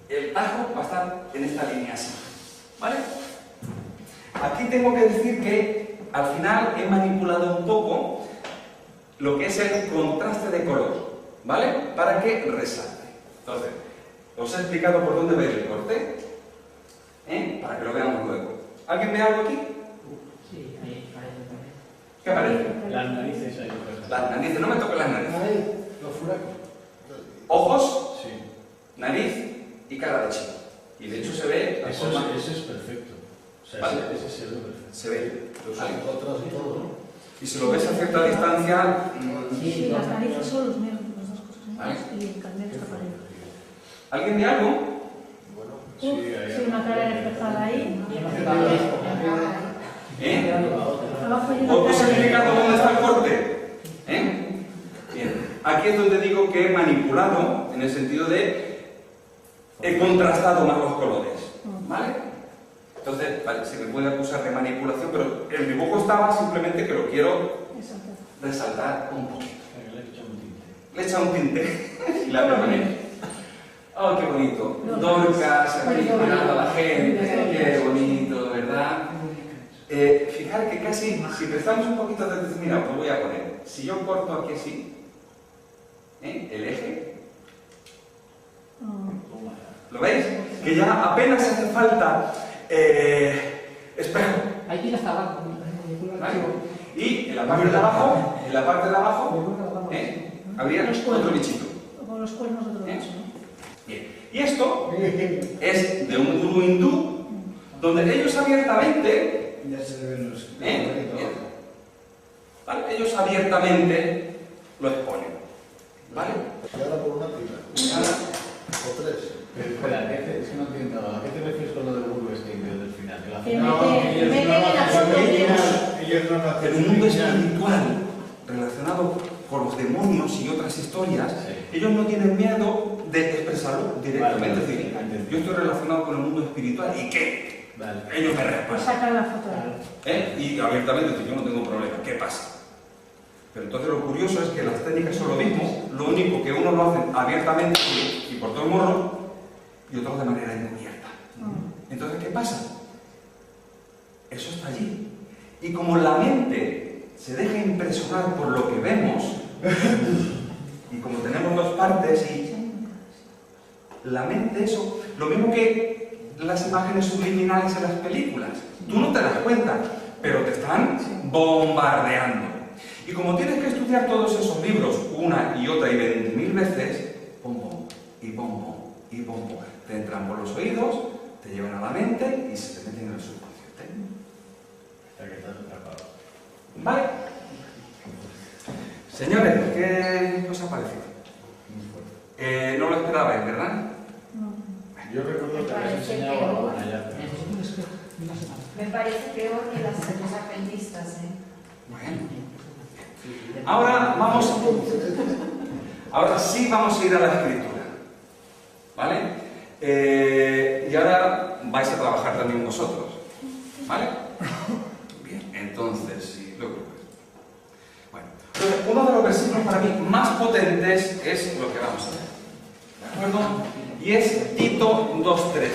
Speaker 1: El tajo va a estar en esta línea así, ¿vale? Aquí tengo que decir que al final he manipulado un poco lo que es el contraste de color, ¿vale? Para que resalte. Entonces, os he explicado por dónde ver el corte, para que lo veamos luego. ¿Alguien ve algo aquí?
Speaker 2: Sí, ahí parece.
Speaker 1: ¿Qué aparece?
Speaker 5: Las narices ahí.
Speaker 1: Las narices, no me toques las narices.
Speaker 3: Ahí, los furacos.
Speaker 1: Ojos,
Speaker 5: Sí.
Speaker 1: nariz y cara de chico. Y de hecho se ve la forma...
Speaker 5: Ese es perfecto. O sea,
Speaker 1: Vale.
Speaker 5: ese sí es lo perfecto.
Speaker 1: Se ve.
Speaker 3: Hay otras y todo, ¿no?
Speaker 1: Y si lo ves a cierta distancia...
Speaker 7: Sí, las narices son los negros, las dos cosas
Speaker 1: Vale.
Speaker 7: negras, y el carnero está para arriba.
Speaker 1: ¿Alguien ve algo?
Speaker 3: Bueno,
Speaker 5: Sí, ahí.
Speaker 7: Sí, una cara reflejada ahí.
Speaker 2: Y hemos quedado esto.
Speaker 1: ¿Eh?
Speaker 7: Abajo hay una
Speaker 1: ¿Os he
Speaker 7: cara
Speaker 1: explicado dónde está el corte? Bien. Aquí es donde digo que he manipulado, en el sentido de... He contrastado más los colores. ¿Vale? Entonces, vale, se me puede acusar de manipulación, pero el dibujo estaba simplemente que lo quiero
Speaker 7: Exacto.
Speaker 1: resaltar un poquito.
Speaker 5: Le he echado un tinte.
Speaker 1: Le echa un tinte y la permanece. ¡Oh, qué bonito! Dorcas, aquí mirando a la gente, qué bonito, ¿verdad? Fijar que casi, si prestamos un poquito de atención, mira, os voy a poner. Si yo corto aquí así, el eje, ¿lo veis? Que ya apenas hace falta espejo.
Speaker 2: Ahí tiene hasta abajo.
Speaker 1: ¿Vale? Y en la parte de abajo, habría otro bichito.
Speaker 7: Con los cuernos de otro
Speaker 1: ¿Eh?
Speaker 7: bicho, ¿no?
Speaker 1: Bien. Y esto es de un gurú hindú, donde ellos abiertamente,
Speaker 6: Ya se le ven los...
Speaker 1: ¿vale? Ellos abiertamente lo exponen. ¿Vale?
Speaker 3: y ahora por una pila.
Speaker 1: Ahora,
Speaker 3: O tres.
Speaker 5: Pero espera, es que no entiendo. ¿A qué te refieres con lo del gurú este del final? Que la
Speaker 7: Que
Speaker 5: final-
Speaker 7: mete en la foto
Speaker 6: Ellos no lo hacen.
Speaker 1: el mundo espiritual relacionado con los demonios y otras historias,
Speaker 5: Sí.
Speaker 1: ellos no tienen miedo de expresarlo directamente.
Speaker 5: Vale,
Speaker 1: Es decir,
Speaker 5: entendido.
Speaker 1: yo estoy relacionado con el mundo espiritual y ¿qué?
Speaker 5: Vale.
Speaker 1: Ellos me
Speaker 7: pues
Speaker 1: respetan.
Speaker 7: sacan la foto ahí.
Speaker 1: Y abiertamente decir, yo no tengo problema, ¿qué pasa? Pero entonces lo curioso es que las técnicas son lo mismo, lo único que unos lo hacen abiertamente y por todo el morro, y otros de manera encubierta. Entonces, ¿qué pasa? Eso está allí. Y como la mente se deja impresionar por lo que vemos, y como tenemos dos partes, y la mente, eso, lo mismo que las imágenes subliminales en las películas, tú no te das cuenta, pero te están bombardeando. Y como tienes que estudiar todos esos libros una y otra y 20.000 veces, pom pom, y pom pom, y pom pom, te entran por los oídos, te llevan a la mente y se te meten en el subconsciente.
Speaker 5: Hasta que estás atrapado.
Speaker 1: ¿Vale? Señores, ¿qué os ha parecido?
Speaker 5: Muy fuerte.
Speaker 1: No lo esperabais, ¿verdad?
Speaker 7: No.
Speaker 5: Yo recuerdo que habías
Speaker 4: Parece
Speaker 5: enseñado
Speaker 4: que
Speaker 5: algo
Speaker 4: no.
Speaker 5: con allá.
Speaker 4: Me parece peor que los aprentistas, ¿eh?
Speaker 1: Bueno. Ahora sí vamos a ir a la escritura. ¿Vale? Y ahora vais a trabajar también vosotros, ¿vale? Bien, entonces, sí, lo que... Bueno, uno de los versículos para mí más potentes es lo que vamos a ver, ¿de acuerdo? Y es Tito 2:13.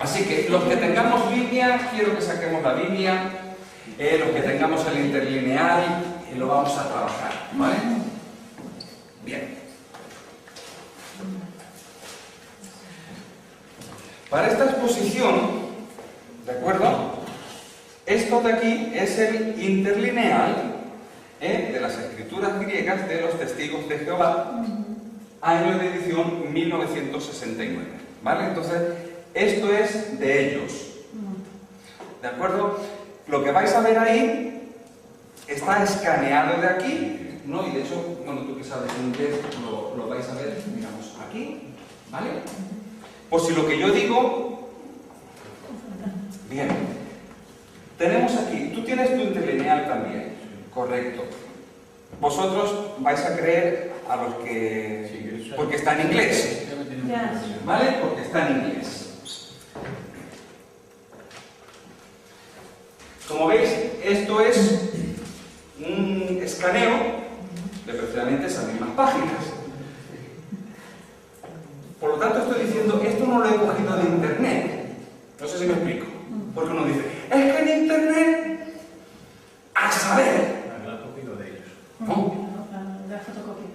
Speaker 1: Así que los que tengamos Biblia, quiero que saquemos la Biblia, los que tengamos el interlineal, y lo vamos a trabajar, ¿vale? Bien. Para esta exposición, ¿de acuerdo? Esto de aquí es el interlineal de las escrituras griegas de los testigos de Jehová, año de edición 1969, ¿vale? Entonces, esto es de ellos, ¿de acuerdo? Lo que vais a ver ahí está escaneado de aquí, ¿no? Y de hecho, bueno, tú que sabes inglés lo vais a ver, digamos, aquí, ¿vale? Por si lo que yo digo... Bien. Tenemos aquí, tú tienes tu interlineal también, correcto. Vosotros vais a creer a los que... porque está en inglés, ¿vale? Porque está en inglés. Como veis, esto es un escaneo de precisamente esas mismas páginas. Por lo tanto, estoy diciendo, esto no lo he cogido de internet. No sé si me explico. Porque uno dice, es que en internet, a saber.
Speaker 5: Lo he cogido de ellos.
Speaker 1: ¿No?
Speaker 7: La fotocopia.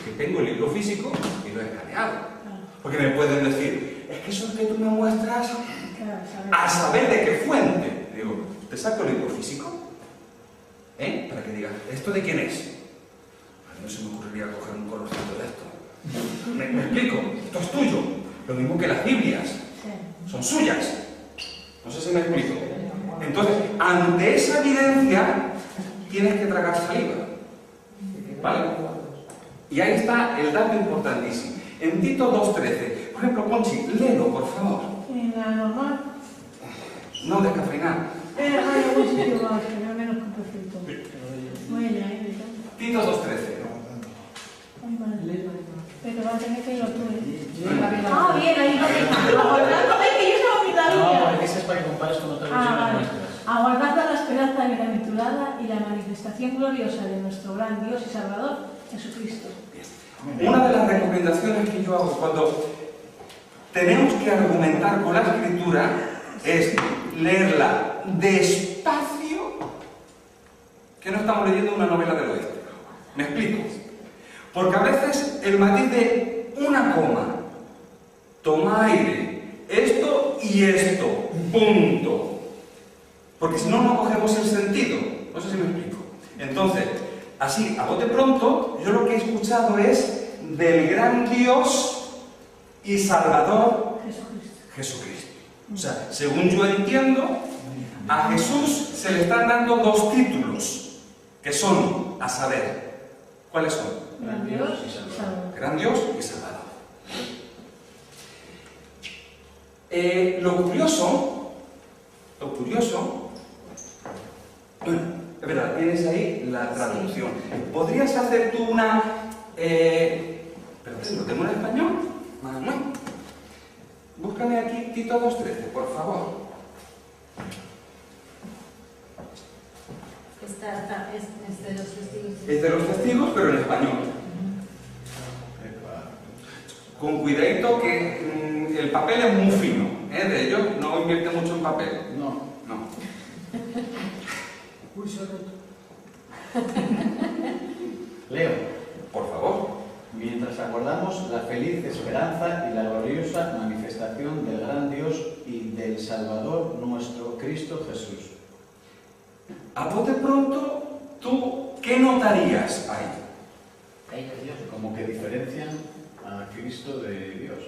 Speaker 1: Que tengo el libro físico y lo he escaneado. Porque me pueden decir, es que eso que tú me muestras, a saber de qué fuente. Digo, ¿te saco el libro físico? Para que digas, ¿esto de quién es? A mí no se me ocurriría coger un colorcito de esto. ¿Me explico? Esto es tuyo. Lo mismo que las Biblias. Son suyas. No sé si me explico. Entonces, ante esa evidencia, tienes que tragar saliva. ¿Vale? Y ahí está el dato importantísimo. En Tito 2:13. Por ejemplo, Conchi, léelo, por favor.
Speaker 7: En la normal.
Speaker 1: No descafeinado.
Speaker 7: Hay algún sitio más, pero menos que un perfecto. Muy bien,
Speaker 1: Tito 2:13.
Speaker 7: Ay, madre. Pero va a tener que ir tú.
Speaker 4: Ah, bien, ahí lo tengo.
Speaker 7: Es que yo se lo quitaría.
Speaker 5: No, porque ese es para que compares con otras versiones nuestras.
Speaker 7: Aguardando la esperanza bienaventurada y la manifestación gloriosa de nuestro gran Dios y Salvador, Jesucristo.
Speaker 1: Una de las recomendaciones que yo hago cuando tenemos que argumentar con la escritura es leerla despacio, que no estamos leyendo una novela del oeste. ¿Me explico? Porque a veces el matiz de una coma, toma aire, esto y esto, punto. Porque si no, no cogemos el sentido. No sé si me explico. Entonces, así, a bote pronto, yo lo que he escuchado es del gran Dios y Salvador Jesucristo. O sea, según yo entiendo, a Jesús se le están dando dos títulos, que son, a saber, ¿cuáles son?
Speaker 7: Gran Dios y Salvador.
Speaker 1: Gran Dios y Salvador. Lo curioso, bueno, es verdad, tienes ahí la traducción. ¿Podrías hacer tú una... pero ¿lo tengo en español? No. Búscame aquí Tito 2:13, por favor.
Speaker 4: Es de los testigos.
Speaker 1: Es de los testigos, pero en español. Con cuidadito que el papel es muy fino, de ellos no invierte mucho en papel.
Speaker 6: No. Leo.
Speaker 1: Por favor.
Speaker 6: Mientras aguardamos la feliz esperanza y la gloriosa manifestación del gran Dios y del Salvador nuestro Cristo Jesús.
Speaker 1: A bote pronto, ¿tú qué notarías ahí?
Speaker 2: Ahí es Dios.
Speaker 5: Como que diferencian a Cristo de Dios.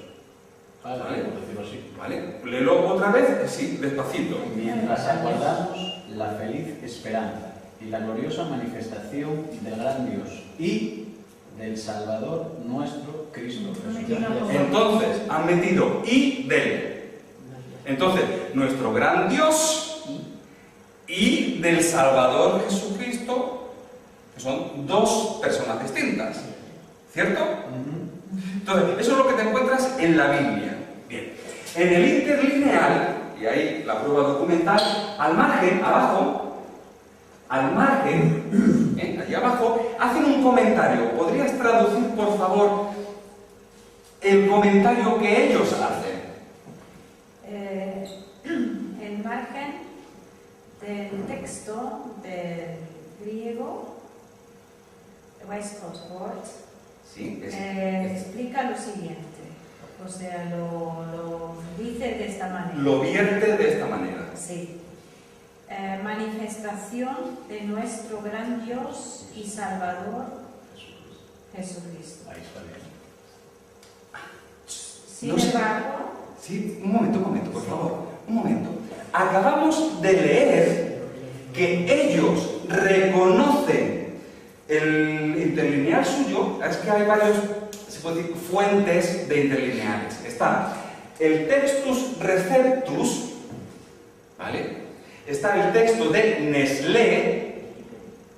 Speaker 1: Vale.
Speaker 5: Por decirlo así.
Speaker 1: ¿Vale? Léelo otra vez, sí, despacito.
Speaker 6: Mientras aguardamos la feliz esperanza y la gloriosa manifestación del gran Dios y del Salvador nuestro Cristo Jesús.
Speaker 1: Entonces, han metido y del. Entonces, nuestro gran Dios y del Salvador Jesucristo, que son dos personas distintas. ¿Cierto? Entonces, eso es lo que te encuentras en la Biblia. Bien. En el interlineal, y ahí la prueba documental, al margen, abajo, allí abajo, hacen un comentario. ¿Podrías traducir, por favor, el comentario que ellos hacen?
Speaker 4: El margen del texto del griego, Westcott,
Speaker 1: Sí,
Speaker 4: explica lo siguiente. O sea, lo dice de esta manera.
Speaker 1: lo vierte de esta manera.
Speaker 4: Sí. Manifestación de nuestro gran Dios y Salvador Jesucristo.
Speaker 6: Ahí está bien.
Speaker 4: Sin
Speaker 1: No sé.
Speaker 4: embargo,
Speaker 1: Sí, un momento, por favor. Un momento. Acabamos de leer que ellos reconocen el interlineal suyo. Es que hay varios, se puede decir, fuentes de interlineales. Está el textus receptus, ¿vale? Está el texto de Nestlé,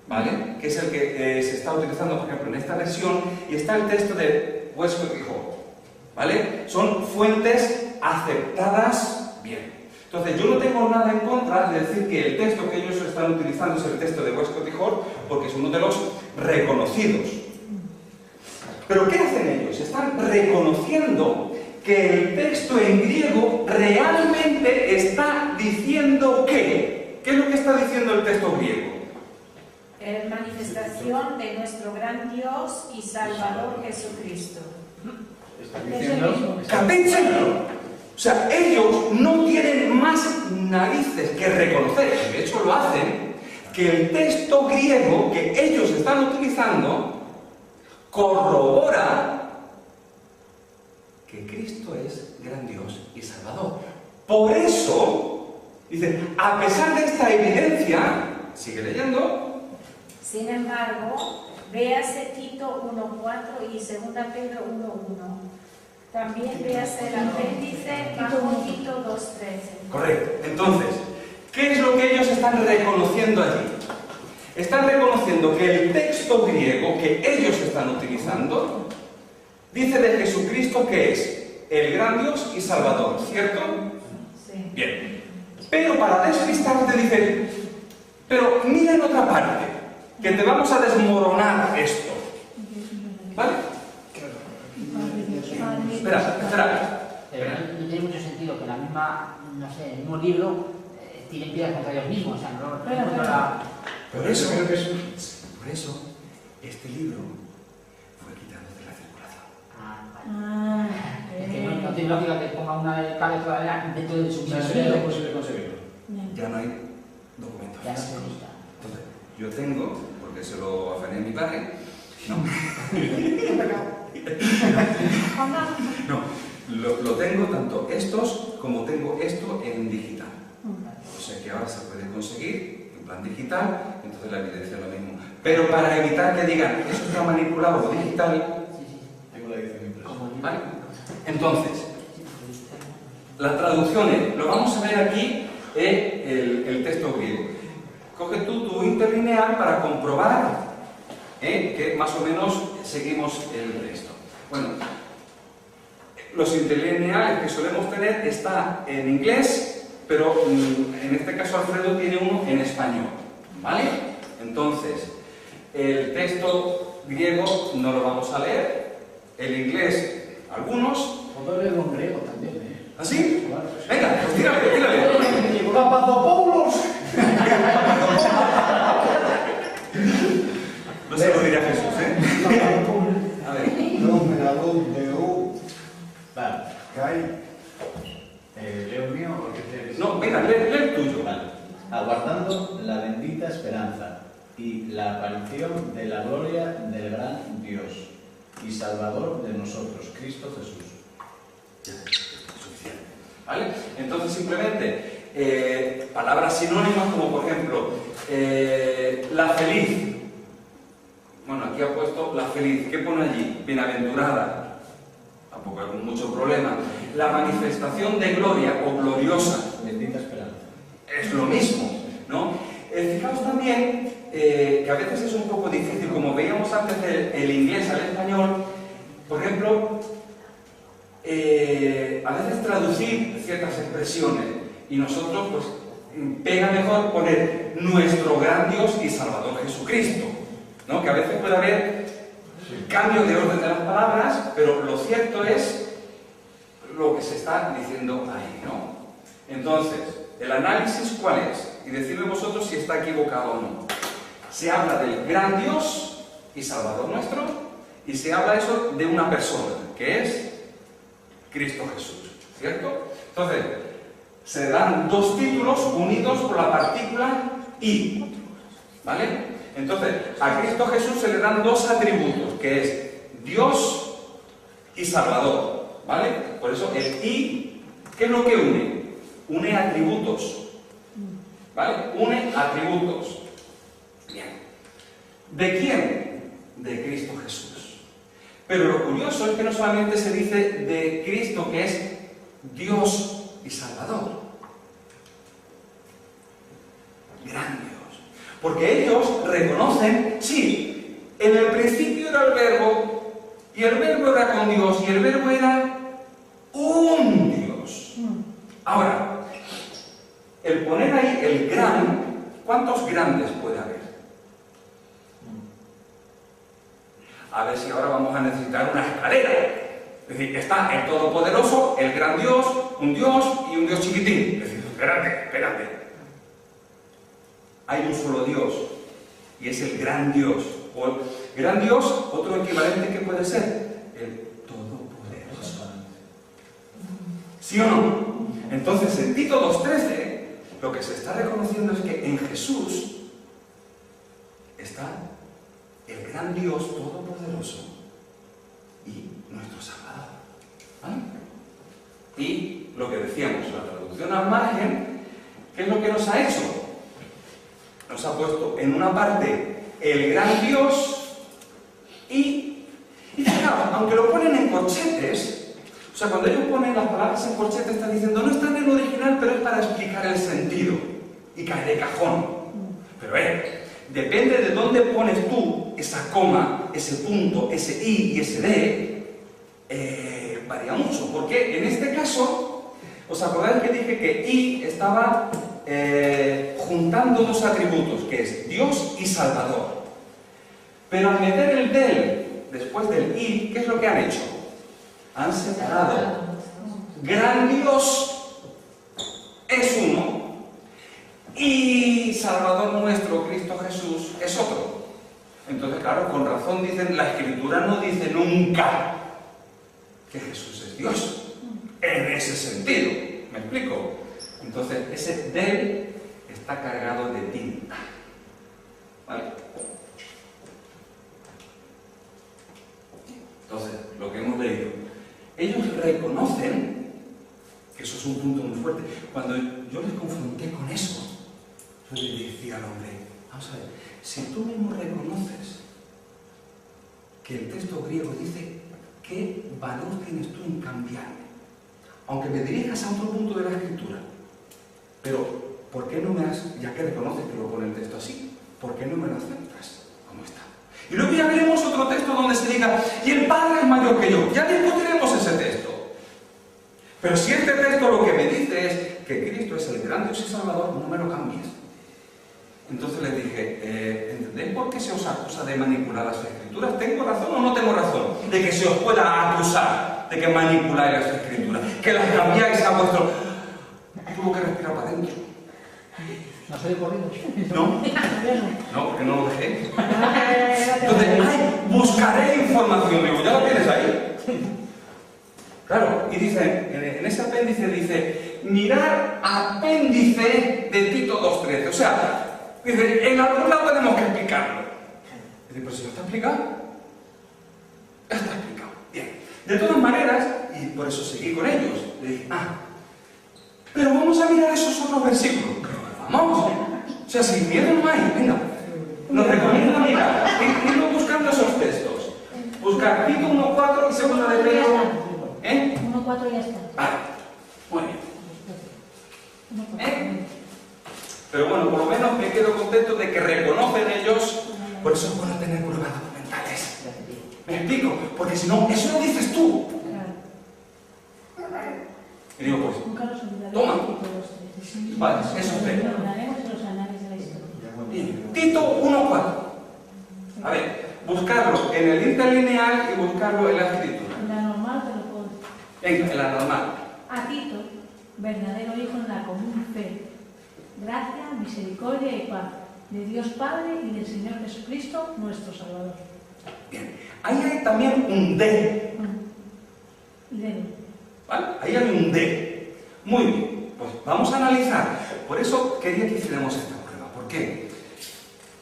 Speaker 1: ¿vale? Que es el que se está utilizando, por ejemplo, en esta versión, y está el texto de Westcott y Hall, ¿vale? Son fuentes aceptadas bien. Entonces, yo no tengo nada en contra de decir que el texto que ellos están utilizando es el texto de Westcott y Hall, porque es uno de los reconocidos. Pero ¿qué hacen ellos? Están reconociendo que el texto en griego realmente está diciendo ¿qué? ¿Qué es lo que está diciendo el texto griego?
Speaker 4: manifestación de nuestro gran Dios y Salvador Jesucristo.
Speaker 6: Está
Speaker 7: Es el
Speaker 6: diciendo...
Speaker 7: mismo.
Speaker 1: ¿Capéchenlo? O sea, ellos no tienen más narices que reconocer, de hecho lo hacen, que el texto griego que ellos están utilizando corrobora que Cristo es gran Dios y Salvador. Por eso, dice, a pesar de esta evidencia, sigue leyendo.
Speaker 4: Sin embargo, véase Tito 1.4 y 2 Pedro 1.1. También véase el apéndice bajo Tito 2.13.
Speaker 1: Correcto. Entonces, ¿qué es lo que ellos están reconociendo allí? Están reconociendo que el texto griego que ellos están utilizando dice de Jesucristo que es el gran Dios y Salvador, ¿cierto?
Speaker 4: Sí.
Speaker 1: Bien. Pero para despistarte dicen, pero mira en otra parte, que te vamos a desmoronar esto. ¿Vale? Espera.
Speaker 2: Pero no tiene mucho sentido que la misma, no sé, el mismo libro tiren piedras contra ellos mismos. O sea, no encuentro la...
Speaker 1: Por eso, este libro fue quitado de la circulación.
Speaker 2: Vale. Es que no tiene lógica que ponga una cabeza dentro de su
Speaker 6: O sea,
Speaker 2: mismo
Speaker 6: sería
Speaker 2: libro.
Speaker 6: posible conseguirlo.
Speaker 1: Ya no hay documentos.
Speaker 2: Ya no se gusta.
Speaker 1: Entonces, yo tengo, porque se lo afané a mi padre, lo tengo tanto estos como tengo esto en digital. O sea que ahora se puede conseguir en plan digital, entonces la evidencia es lo mismo. Pero para evitar que digan, eso está manipulado o digital,
Speaker 6: Tengo la edición impresa.
Speaker 1: ¿vale? Entonces, las traducciones, lo vamos a ver aquí en el texto griego. Coge tú tu interlineal para comprobar que más o menos seguimos el texto. Bueno, los interlineales que solemos tener está en inglés, pero en este caso Alfredo tiene uno en español, ¿vale? Entonces, el texto griego no lo vamos a leer, el inglés algunos.
Speaker 6: Puedo leerlo en griego también, ¿eh?
Speaker 1: ¿Así?
Speaker 6: Claro.
Speaker 1: Venga, pues tírale.
Speaker 6: ¡Papazopoulos!
Speaker 1: No se lo diré a Jesús, ¿eh? A ver.
Speaker 6: Vale. ¿Leo el mío o qué quieres?
Speaker 1: No, venga, lee el tuyo.
Speaker 6: Vale. Aguardando la bendita esperanza y la aparición de la gloria del gran Dios y Salvador de nosotros, Cristo Jesús.
Speaker 1: Ya, suficiente. ¿Vale? Entonces, simplemente, palabras sinónimas como, por ejemplo, la feliz. Bueno, aquí ha puesto la feliz. ¿Qué pone allí? Bienaventurada. Tampoco hay mucho problema. La manifestación de gloria o gloriosa.
Speaker 6: Bendita esperanza.
Speaker 1: Es lo mismo, ¿no? Fijaos también que a veces es un poco difícil, como veíamos antes el inglés al español, Y nosotros, pues, pega mejor poner nuestro gran Dios y Salvador Jesucristo, ¿no? Que a veces puede haber cambio de orden de las palabras, pero lo cierto es lo que se está diciendo ahí, ¿no? Entonces, el análisis, ¿cuál es? Y decidme vosotros si está equivocado o no. Se habla del gran Dios y Salvador nuestro, y se habla eso de una persona, que es Cristo Jesús, ¿cierto? Entonces, se dan dos títulos unidos por la partícula y, ¿vale? Entonces, a Cristo Jesús se le dan dos atributos, que es Dios y Salvador, ¿vale? Por eso el y, ¿qué es lo que une? Une atributos, ¿vale? Une atributos. Bien. ¿De quién? De Cristo Jesús. Pero lo curioso es que no solamente se dice de Cristo, que es Dios y Salvador. Gran Dios. Porque ellos reconocen, sí, en el principio era el verbo, y el verbo era con Dios, y el verbo era un Dios. Ahora, el poner ahí el gran, ¿cuántos grandes puede haber? A ver si ahora vamos a necesitar una escalera. Es decir, está el Todopoderoso, el gran Dios y un Dios chiquitín. Es decir, espérate. Hay un solo Dios, y es el gran Dios. O el gran Dios, otro equivalente que puede ser, el Todopoderoso. ¿Sí o no? Entonces, en Tito 2:13, lo que se está reconociendo es que en Jesús está el gran Dios Todopoderoso y nuestro Salvador. ¿Vale? Y lo que decíamos, la traducción al margen, ¿qué es lo que nos ha hecho? Nos ha puesto en una parte el gran Dios y fijaos, aunque lo ponen en corchetes, o sea, cuando ellos ponen las palabras en corchetes están diciendo no está en el original, pero es para explicar el sentido y cae de cajón. Pero depende de dónde pones tú esa coma, ese punto, ese i y ese d, varía mucho, porque en este caso, ¿os acordáis que dije que i estaba juntando dos atributos, que es Dios y Salvador? Pero al meter el del después del i, ¿qué es lo que han hecho? Han separado. Gran Dios es uno y Salvador nuestro, Cristo Jesús, es otro. Entonces, claro, con razón dicen, la Escritura no dice nunca que Jesús es Dios, en ese sentido. ¿Me explico? Entonces, ese del está cargado de tinta. ¿Vale? Entonces, lo que hemos leído, ellos reconocen que eso es un punto muy fuerte. Cuando yo les confronté con eso, yo le decía al hombre, vamos a ver, si tú mismo reconoces que el texto griego dice qué valor tienes tú en cambiarme, aunque me dirijas a otro punto de la Escritura, pero ¿por qué no me has, ya que reconoces que lo pone el texto así, ¿por qué no me lo aceptas como está? Y luego ya veremos otro texto donde se diga, y el Padre es mayor que yo. Ya discutiremos ese texto. Pero si este texto lo que me dice es que Cristo es el gran Dios y Salvador, no me lo cambies. Entonces les dije, ¿entendéis por qué se os acusa de manipular las Escrituras? ¿Tengo razón o no tengo razón? De que se os pueda acusar de que manipuláis las Escrituras, que las cambiáis a vuestro... Tuvo que respirar para adentro.
Speaker 2: ¿No soy corrido?
Speaker 1: No, porque no lo dejé. Entonces, buscaré información. Digo, ¿ya lo tienes ahí? Claro, y dice, en ese apéndice dice, mirar apéndice de Tito 2:13. O sea, dice, en algún lado tenemos que explicarlo. Dice, pero si no está explicado. Ya está explicado. Bien. De todas maneras, y por eso seguí con ellos, le dije, pero vamos a mirar esos otros versículos. Vamos. O sea, sin miedo no hay. Venga. Nos recomiendo mirar. Irnos buscando esos textos. Buscar Tito 1:4 y segunda de Pedro.
Speaker 7: 1:4 ya está.
Speaker 1: Vale. Muy bien. Pero bueno, por lo menos me quedo contento de que reconocen ellos. Por eso es bueno tener pruebas documentales. ¿Me explico? Porque si no, eso lo dices tú. Y digo, pues,
Speaker 7: Nunca los olvidaré.
Speaker 1: toma.
Speaker 7: Tito 2:13.
Speaker 1: Vale, eso es fe.
Speaker 7: Lo ordenaremos en los anales de la historia.
Speaker 1: Bien. Tito 1:4. A ver, buscarlo en el interlineal y buscarlo en la escritura.
Speaker 7: En la normal te lo puedo decir.
Speaker 1: En la normal.
Speaker 7: A Tito, verdadero hijo en la común fe, gracia, misericordia y paz, de Dios Padre y del Señor Jesucristo, nuestro Salvador.
Speaker 1: Bien. Ahí hay también un D.
Speaker 7: Y de
Speaker 1: ¿Vale? Ahí hay un D. Muy bien. Pues vamos a analizar. Por eso quería que hiciéramos esta prueba. ¿Por qué?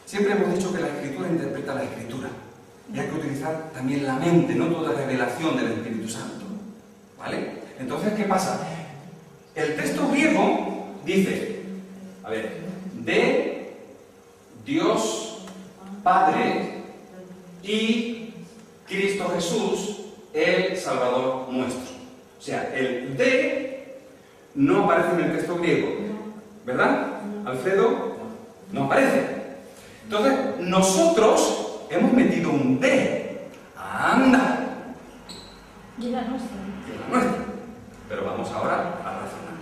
Speaker 1: Siempre hemos dicho que la escritura interpreta la escritura. Y hay que utilizar también la mente, no toda revelación del Espíritu Santo. ¿Vale? Entonces, ¿qué pasa? El texto griego dice, a ver, de Dios Padre y Cristo Jesús, el Salvador nuestro. O sea, el de no aparece en el texto griego, ¿verdad? Alfredo, no aparece. Entonces, nosotros hemos metido un de. ¡Anda!
Speaker 7: Y la nuestra.
Speaker 1: De la nuestra. Pero vamos ahora a razonar.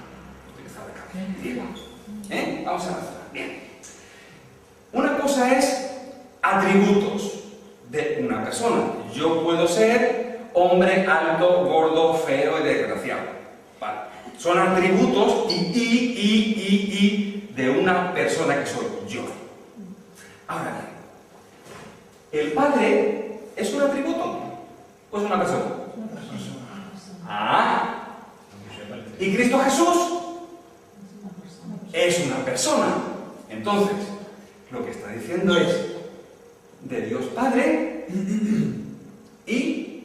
Speaker 1: Utilizar la cabeza. Vamos a razonar. Bien. Una cosa es atributos de una persona. Yo puedo ser hombre alto, gordo, feo y desgraciado. Vale. Son atributos y de una persona que soy yo. Ahora bien, ¿el Padre es un atributo o es una persona? Ah, ¿y Cristo Jesús? Es una persona. Entonces, lo que está diciendo es de Dios Padre y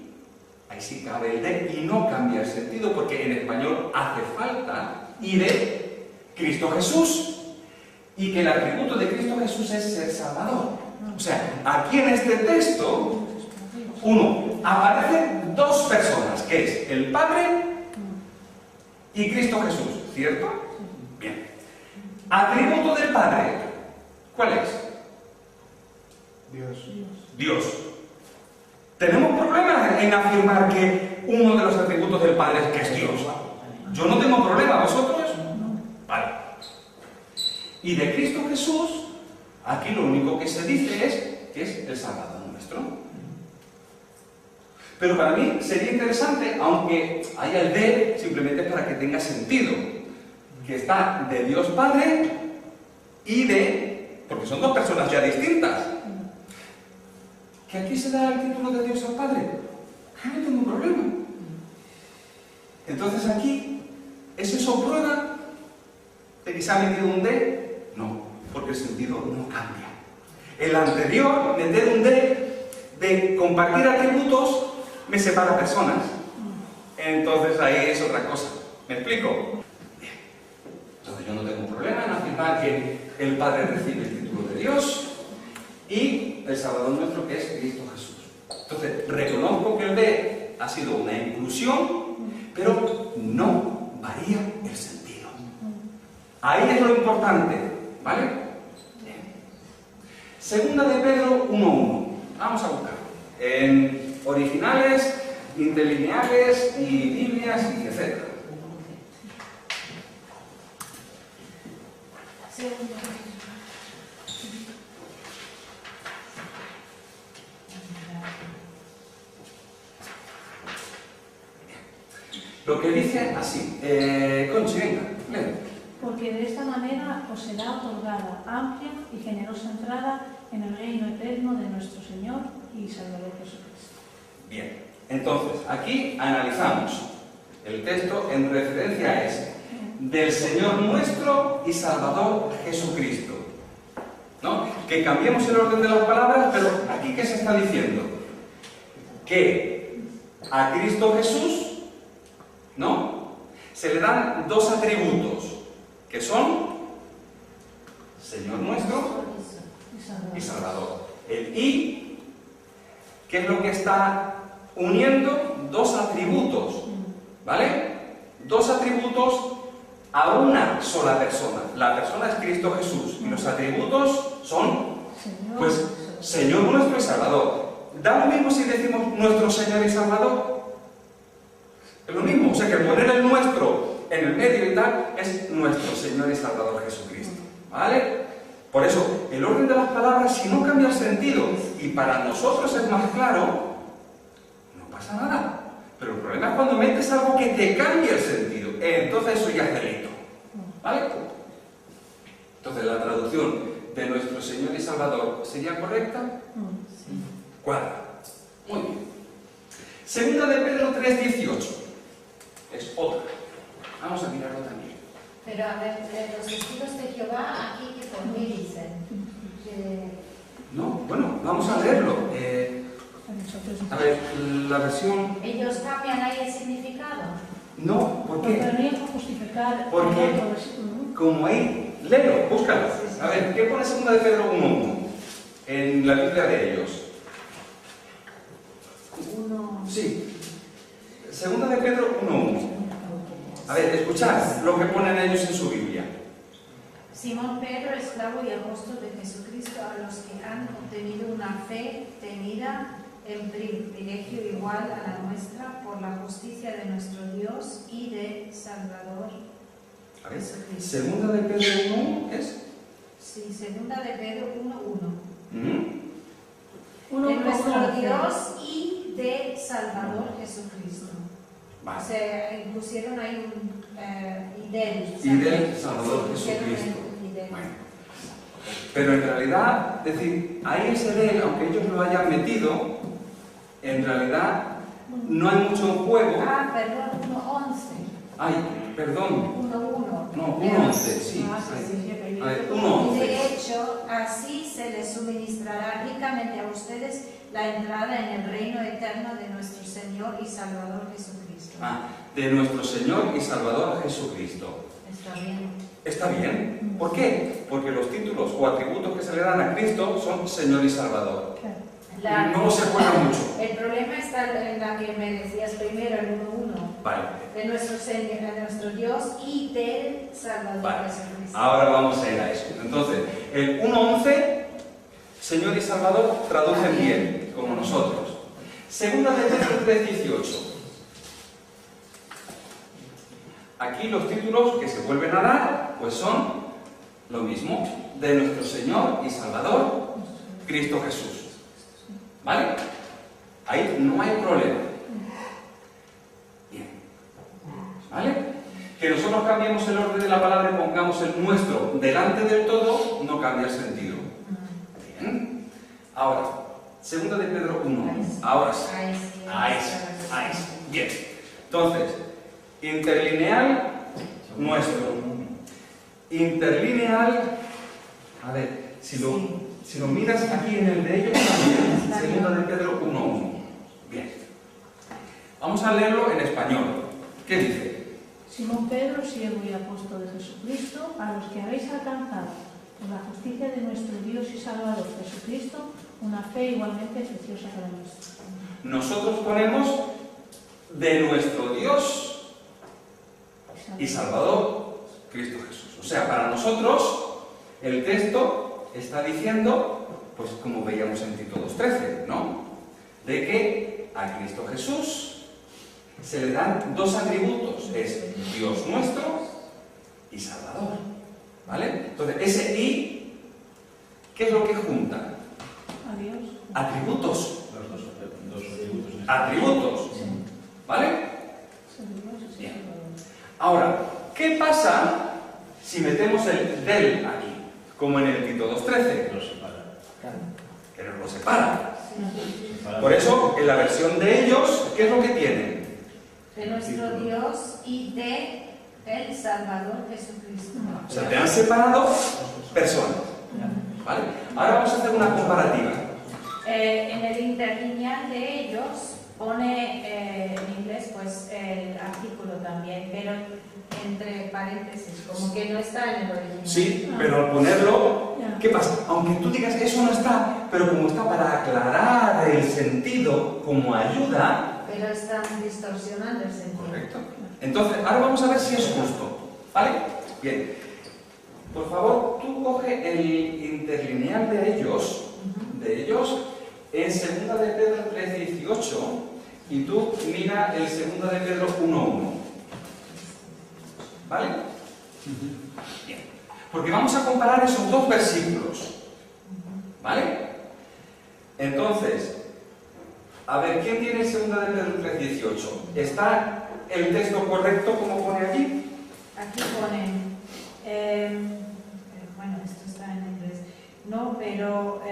Speaker 1: ahí sí cabe el de y no cambia el sentido porque en español hace falta y de Cristo Jesús y que el atributo de Cristo Jesús es ser Salvador. O sea, aquí en este texto, aparecen dos personas, que es el Padre y Cristo Jesús, ¿cierto? Bien. Atributo del Padre, ¿cuál es? Dios. ¿Tenemos problemas en afirmar que uno de los atributos del Padre es que es Dios? Yo no tengo problema, ¿vosotros? Vale. Y de Cristo Jesús, aquí lo único que se dice es que es el Salvador nuestro. Pero para mí sería interesante, aunque haya el de, simplemente para que tenga sentido, que está de Dios Padre y de, porque son dos personas ya distintas, que aquí se da el título de Dios al Padre. No tengo problema. Entonces aquí, ¿es eso prueba de que se ha metido un de? No, porque el sentido no cambia. El anterior, meter un de compartir atributos, me separa personas. Entonces ahí es otra cosa. ¿Me explico? Bien. Entonces yo no tengo problema en afirmar que el Padre recibe el título de Dios y el Salvador nuestro que es Cristo Jesús. Entonces reconozco que el de ha sido una inclusión, pero no varía el sentido. Ahí es lo importante, ¿vale? Bien. Segunda de Pedro 1:1. Vamos a buscar en originales, interlineales y Biblias y etc. Lo que dice así, Conchi, venga, lee.
Speaker 7: Porque de esta manera os será otorgada amplia y generosa entrada en el reino eterno de nuestro Señor y Salvador Jesucristo.
Speaker 1: Bien, entonces, aquí analizamos el texto en referencia a ese, del Señor nuestro y Salvador Jesucristo. ¿No? Que cambiemos el orden de las palabras, pero aquí ¿qué se está diciendo? Que a Cristo Jesús, ¿no?, se le dan dos atributos, que son Señor nuestro y Salvador. El y, ¿qué es lo que está uniendo? Dos atributos, ¿vale? Dos atributos a una sola persona. La persona es Cristo Jesús y los atributos son, pues, Señor nuestro y Salvador. ¿Da lo mismo si decimos nuestro Señor y Salvador? Es lo mismo, o sea que poner el nuestro en el medio y tal, es nuestro Señor y Salvador Jesucristo. ¿Vale? Por eso, el orden de las palabras, si no cambia el sentido y para nosotros es más claro, no pasa nada. Pero el problema es cuando metes algo que te cambia el sentido. Entonces eso ya es delito. ¿Vale? Entonces la traducción de nuestro Señor y Salvador ¿sería correcta?
Speaker 7: Sí.
Speaker 1: Cuadra. Muy bien. Segunda de Pedro 3:18. Es otra. Vamos a mirarlo también.
Speaker 4: Pero a ver, los testigos de Jehová, aquí que por mí dicen.
Speaker 1: No, bueno, vamos a leerlo. A ver, la versión...
Speaker 4: ¿Ellos cambian ahí el significado?
Speaker 1: No, ¿por qué?
Speaker 7: Pero no hay que justificar
Speaker 1: Porque,
Speaker 7: el otro versículo, ¿no?
Speaker 1: como ahí, léelo, búscalo. A ver, ¿qué pone segunda de Pedro 1:1 en la Biblia de ellos? Sí. Segunda de Pedro 1:1. A ver, escuchad lo que ponen ellos en su Biblia.
Speaker 4: Simón Pedro, esclavo y apóstol de Jesucristo, a los que han obtenido una fe tenida en privilegio igual a la nuestra por la justicia de nuestro Dios y de Salvador
Speaker 1: A ver,
Speaker 4: Jesucristo.
Speaker 1: segunda de Pedro 1:1 es...
Speaker 4: Sí, segunda de Pedro 1:1.
Speaker 7: Uno
Speaker 4: De
Speaker 7: un
Speaker 4: nuestro
Speaker 7: poco-
Speaker 4: Dios y de Salvador Jesucristo.
Speaker 1: Vale.
Speaker 4: Se pusieron ahí un y del.
Speaker 1: Y del Salvador
Speaker 4: Sí, pusieron
Speaker 1: Jesucristo.
Speaker 4: el y del.
Speaker 1: Bueno. Pero en realidad, es decir, ahí ese de, aunque ellos lo hayan metido, en realidad no hay mucho en juego.
Speaker 4: Ah, perdón, 1:11.
Speaker 1: Ay, perdón.
Speaker 4: 1:1.
Speaker 1: No, 1:11, sí.
Speaker 7: Ah, sí, sí, sí,
Speaker 1: A ver,
Speaker 4: Y
Speaker 1: 1:11.
Speaker 4: de hecho, así se les suministrará ricamente a ustedes la entrada en el reino eterno de nuestro Señor y Salvador Jesucristo.
Speaker 1: Ah, de nuestro Señor y Salvador Jesucristo.
Speaker 4: Está bien.
Speaker 1: ¿Está bien? ¿Por qué? Porque los títulos o atributos que se le dan a Cristo son Señor y Salvador.
Speaker 7: Claro.
Speaker 1: No se juega mucho.
Speaker 4: El problema está en la que me decías primero, el 1:1.
Speaker 1: Vale.
Speaker 4: De nuestro Señor, de nuestro Dios y del Salvador
Speaker 1: Vale.
Speaker 4: Jesucristo.
Speaker 1: Ahora vamos a ir a eso. Entonces, el 1:11, Señor y Salvador traducen bien, como nosotros. Segunda de Pedro 3:18. Aquí los títulos que se vuelven a dar, pues son lo mismo, de nuestro Señor y Salvador, Cristo Jesús. ¿Vale? Ahí no hay problema. Bien. ¿Vale? Que nosotros cambiemos el orden de la palabra y pongamos el nuestro delante del todo, no cambia el sentido. Bien. Ahora, segunda de Pedro 1. Ahora sí. Ahí sí. Bien. Entonces, interlineal nuestro. Interlineal, a ver, si lo miras aquí en el de ellos también, segunda de Pedro 1:1. Bien. Vamos a leerlo en español. ¿Qué dice?
Speaker 7: Simón Pedro, siervo y apóstol de Jesucristo, a los que habéis alcanzado, por la justicia de nuestro Dios y Salvador Jesucristo, una fe igualmente preciosa que la nuestra.
Speaker 1: Nosotros ponemos de nuestro Dios y Salvador, Cristo Jesús. O sea, para nosotros el texto está diciendo, pues como veíamos en Tito 2:13, ¿no? De que a Cristo Jesús se le dan dos atributos, es Dios nuestro y Salvador. ¿Vale? Entonces, ese y, ¿qué es lo que junta?
Speaker 7: Adiós.
Speaker 1: Atributos.
Speaker 6: Los dos atributos.
Speaker 1: Atributos. ¿Vale?
Speaker 7: Servidores y
Speaker 1: Bien.
Speaker 7: salvadores.
Speaker 1: Ahora, ¿qué pasa si metemos el del aquí? Como en el Tito 2:13,
Speaker 6: Los separa.
Speaker 1: que nos lo separa.
Speaker 6: Separa.
Speaker 1: Por eso, en la versión de ellos, ¿qué es lo que tienen?
Speaker 4: De nuestro Dios y de el Salvador Jesucristo.
Speaker 1: O sea, te han separado personas. ¿Vale? Ahora vamos a hacer una comparativa.
Speaker 4: En el interlineal de ellos pone en inglés pues el artículo también, pero entre paréntesis, como que no está en el original.
Speaker 1: Sí, pero al ponerlo, ¿qué pasa? Aunque tú digas eso no está, pero como está para aclarar el sentido, como ayuda.
Speaker 4: Pero están distorsionando el sentido.
Speaker 1: Correcto. Entonces, ahora vamos a ver si es justo. ¿Vale? Bien. Por favor, tú coge el interlineal de ellos, en 2 de Pedro 3:18, y tú mira el 2 de Pedro 1:1. ¿Vale? Bien. Porque vamos a comparar esos dos versículos. ¿Vale? Entonces, a ver, ¿quién tiene 2 de Pedro 3:18? ¿Está el texto correcto como pone allí?
Speaker 4: Aquí pone, bueno, esto está en inglés, no, pero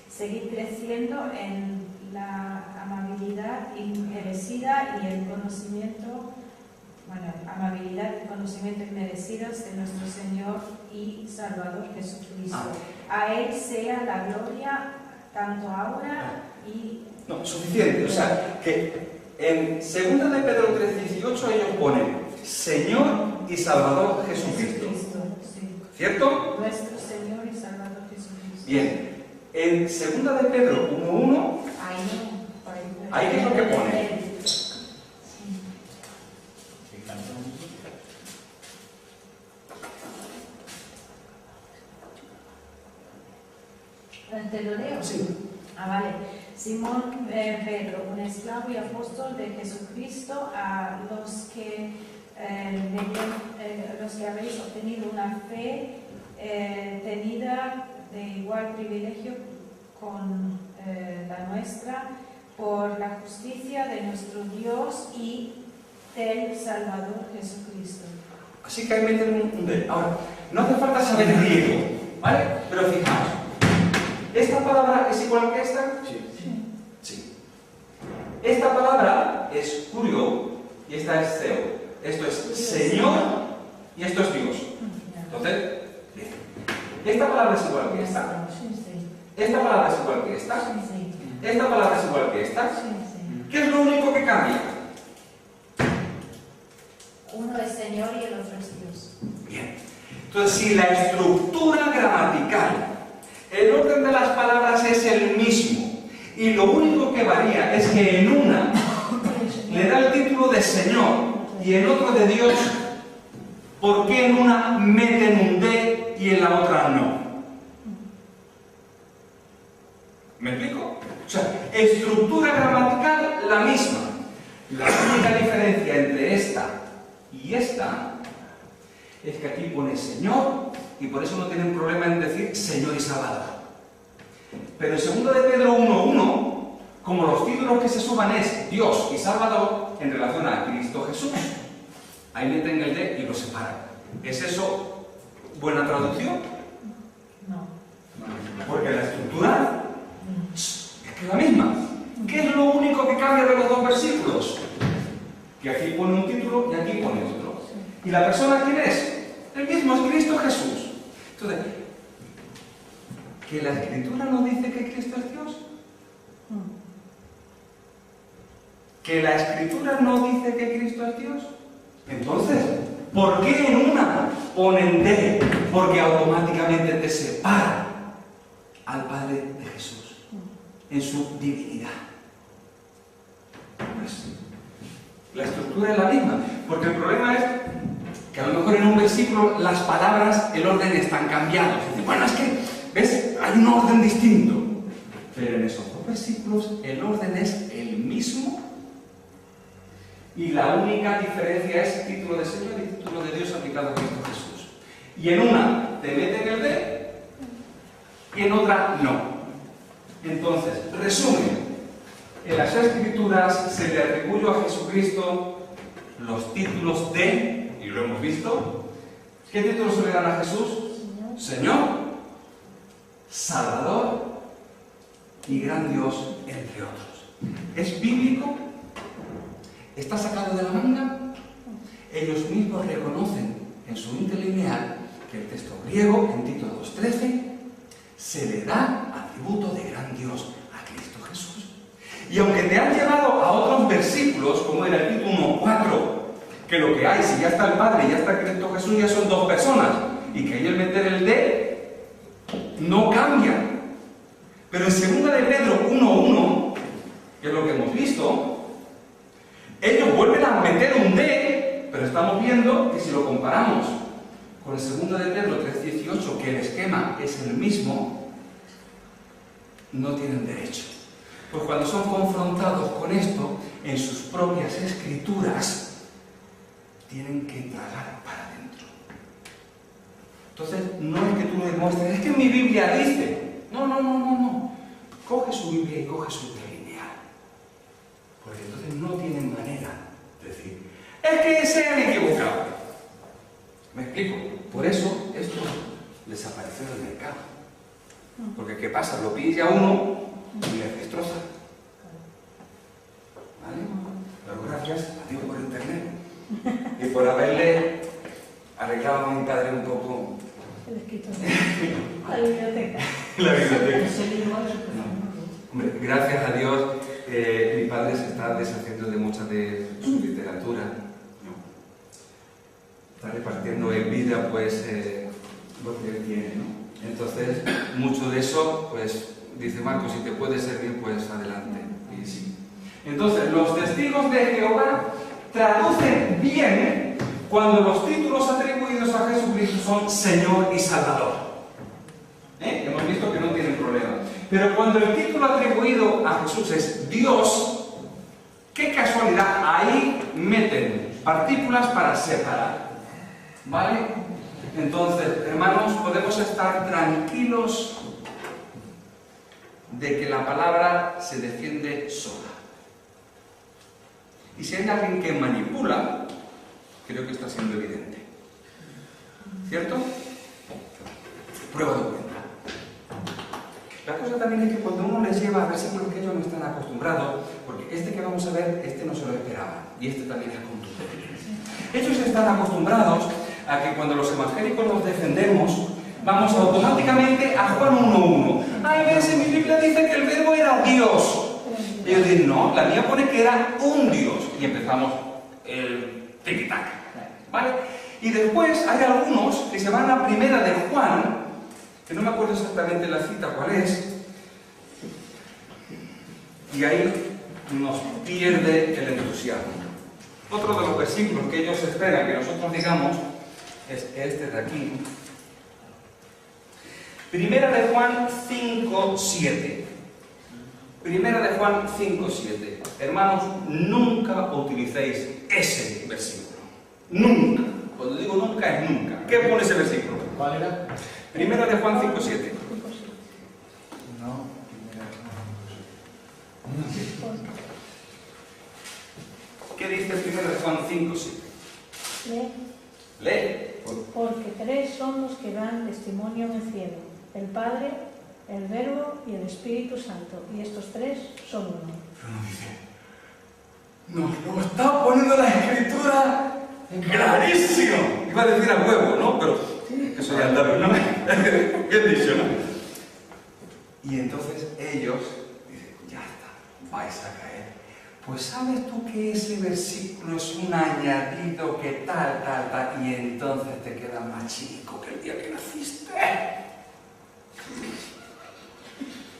Speaker 4: seguir creciendo en la amabilidad inmerecida y el conocimiento, bueno, amabilidad y conocimiento inmerecidos de nuestro Señor y Salvador Jesucristo. A Él sea la gloria tanto ahora y...
Speaker 1: No, suficiente. O sea, que en 2 de Pedro 3:18 ellos ponen Señor y Salvador Jesucristo.
Speaker 4: Sí.
Speaker 1: ¿Cierto?
Speaker 4: Nuestro Señor y Salvador Jesucristo.
Speaker 1: Bien. En 2 de Pedro 1:1, ahí qué es lo que pone.
Speaker 4: ¿Te lo leo?
Speaker 1: Sí.
Speaker 4: Vale. Simón Pedro, un esclavo y apóstol de Jesucristo, a los que habéis obtenido una fe tenida de igual privilegio con la nuestra, por la justicia de nuestro Dios y del Salvador Jesucristo.
Speaker 1: Así que ahí meten un D. Ahora, no hace falta saber griego, ¿vale? Pero fijaos, ¿esta palabra es igual que esta? Sí. Esta palabra es curio y esta es Theo. Esto es Señor y esto es Dios. Entonces, bien. ¿Esta palabra es igual que esta? ¿Esta palabra es igual que esta? ¿Esta palabra es igual que esta? ¿Qué es lo único que cambia?
Speaker 4: Uno es Señor y el otro es Dios.
Speaker 1: Bien. Entonces, si la estructura gramatical, el orden de las palabras es el mismo, y lo único que varía es que en una le da el título de Señor y en otro de Dios, ¿por qué en una meten un D y en la otra no? ¿Me explico? O sea, estructura gramatical la misma. La única diferencia entre esta y esta es que aquí pone Señor y por eso no tienen problema en decir Señor y Salvador. Pero en 2 de Pedro 1:1, como los títulos que se suban es Dios y Salvador en relación a Cristo Jesús, ahí meten el D y lo separan. ¿Es eso buena traducción?
Speaker 4: No.
Speaker 1: Porque la estructura es la misma. ¿Qué es lo único que cambia de los dos versículos? Que aquí pone un título y aquí pone otro. ¿Y la persona quién es? El mismo, es Cristo Jesús. Entonces, ¿que la Escritura no dice que Cristo es Dios? ¿Que la Escritura no dice que Cristo es Dios? Entonces, ¿por qué en una ponen D? Porque automáticamente te separa al Padre de Jesús en su divinidad. Pues, la estructura es la misma, porque el problema es que a lo mejor en un versículo las palabras, el orden están cambiados. Dice, bueno, es que, ¿ves? Hay un orden distinto. Pero en esos dos versículos el orden es el mismo y la única diferencia es título de Señor y título de Dios aplicado a Cristo Jesús. Y en una te meten el D y en otra no. Entonces, resumen, en las Escrituras se le atribuye a Jesucristo los títulos de, y lo hemos visto, ¿qué títulos se le dan a Jesús? Señor, Salvador y gran Dios, entre otros. ¿Es bíblico? ¿Está sacado de la manga? Ellos mismos reconocen en su interlineal que el texto griego, en Tito 2:13, se le da atributo de gran Dios a Cristo Jesús. Y aunque te han llevado a otros versículos, como era el Tito 1:4, que lo que hay, si ya está el Padre y ya está Cristo Jesús, ya son dos personas, y que ellos meter el D no cambia. Pero en 2 de Pedro 1:1, que es lo que hemos visto, ellos vuelven a meter un D, pero estamos viendo que si lo comparamos con el 2 de Pedro 3:18, que el esquema es el mismo, no tienen derecho. Pues cuando son confrontados con esto, en sus propias escrituras, tienen que tragar para adentro. Entonces, no es que tú le demuestres, es que mi Biblia dice. No. Coge su Biblia y coge su lineal. Porque entonces no tienen manera de decir, es que se han equivocado. ¿Me explico? Por eso esto desapareció del mercado. Porque ¿qué pasa? Lo pilla uno y le destroza. ¿Vale? Pero gracias a Dios por internet y por haberle arreglado a mi padre un poco
Speaker 7: El escritorio. La biblioteca.
Speaker 1: la biblioteca.
Speaker 2: Ese libro es...
Speaker 1: Hombre, gracias a Dios, mi padre se está deshaciendo de mucha de su literatura, ¿no? Está repartiendo en vida, pues, lo que él tiene, ¿no? Entonces, mucho de eso, pues, dice Marcos, si te puede servir, pues, adelante. Y sí. Entonces, los testigos de Jehová traducen bien cuando los títulos atribuidos a Jesucristo son Señor y Salvador. Hemos visto que no tienen problema. Pero cuando el título atribuido a Jesús es Dios, qué casualidad, ahí meten partículas para separar. ¿Vale? Entonces, hermanos, podemos estar tranquilos de que la palabra se defiende sola. Y si hay alguien que manipula, creo que está siendo evidente. ¿Cierto? Prueba de cuenta. La cosa también es que cuando uno les lleva a versículos que ellos no están acostumbrados, porque este que vamos a ver, este no se lo esperaba, y este también es contundente. Ellos están acostumbrados a que cuando los evangélicos los defendemos, vamos automáticamente a Juan 1.1. Ay, ves, en mi Biblia dice que el verbo era Dios. Y ellos dicen, no, la mía pone que era un Dios. Y empezamos el tic-tac. ¿Vale? Y después hay algunos que se van a primera de Juan, que no me acuerdo exactamente la cita cuál es, y ahí nos pierde el entusiasmo. Otro de los versículos que ellos esperan que nosotros digamos es este de aquí. Primera de Juan 5.7. Primera de Juan 5.7. Hermanos, nunca utilicéis ese versículo. Nunca. Cuando digo nunca es nunca. ¿Qué pone ese versículo?
Speaker 5: ¿Cuál era?
Speaker 1: Primera de Juan 5.7.
Speaker 5: No, primera
Speaker 1: ¿Qué dice primera de Juan 5.7? Lee.
Speaker 7: Porque tres son los que dan testimonio en el cielo: el Padre, el Verbo y el Espíritu Santo. Y estos tres son uno.
Speaker 1: Pero no dice. Nos lo está poniendo la Escritura clarísimo. Iba a decir a huevo, ¿no? Pero eso ya está, ¿no? Bien dicho, ¿no? Y entonces ellos dicen, ya está, vais a caer. Pues sabes tú que ese versículo es un añadido que tal, y entonces te queda más chico que el día que naciste.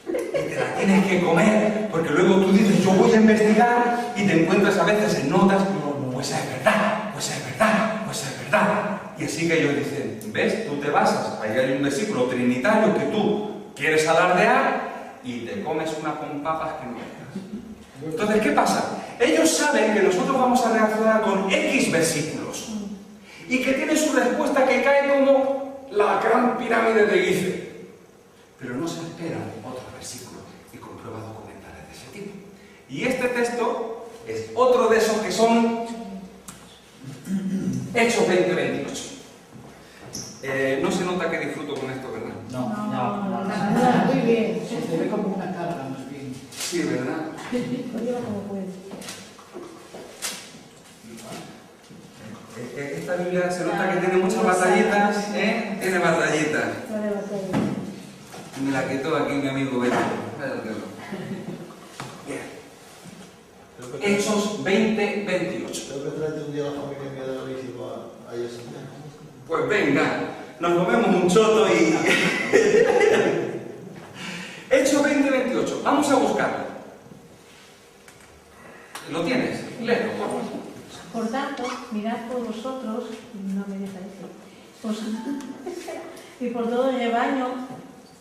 Speaker 1: Y te la tienes que comer, porque luego tú dices, yo voy a investigar, y te encuentras a veces en notas, pues es verdad, pues es verdad, pues es verdad. Y así que ellos dicen, ¿ves? Tú te basas, ahí hay un versículo trinitario que tú quieres alardear, y te comes una con papas que no veas. Entonces, ¿qué pasa? Ellos saben que nosotros vamos a reaccionar con X versículos, y que tiene su respuesta que cae como la gran pirámide de Gizeh. Pero no se esperan otros versículos y compruebas documentales de ese tipo. Y este texto es otro de esos que son Hechos 20:28. No se nota que disfruto con esto, ¿verdad?
Speaker 7: No, muy bien.
Speaker 5: Se ve como una carga, más bien.
Speaker 1: Sí, ¿verdad?
Speaker 7: Lo lleva como puede.
Speaker 1: Esta Biblia se nota que tiene muchas batallitas, ¿eh? Tiene batallitas.
Speaker 7: No le batalla.
Speaker 1: Me la quitó aquí mi amigo Beto. Bien. Hechos 20:28.
Speaker 3: Tengo que traerte un día a la familia mía de la bici a ir a Santiago.
Speaker 1: Pues venga, nos comemos un choto y... Hechos 20:28. Vamos a buscarlo. ¿Lo tienes? Léelo, por favor.
Speaker 7: Por tanto, mirad por vosotros, no me deja decir, y por todo el rebaño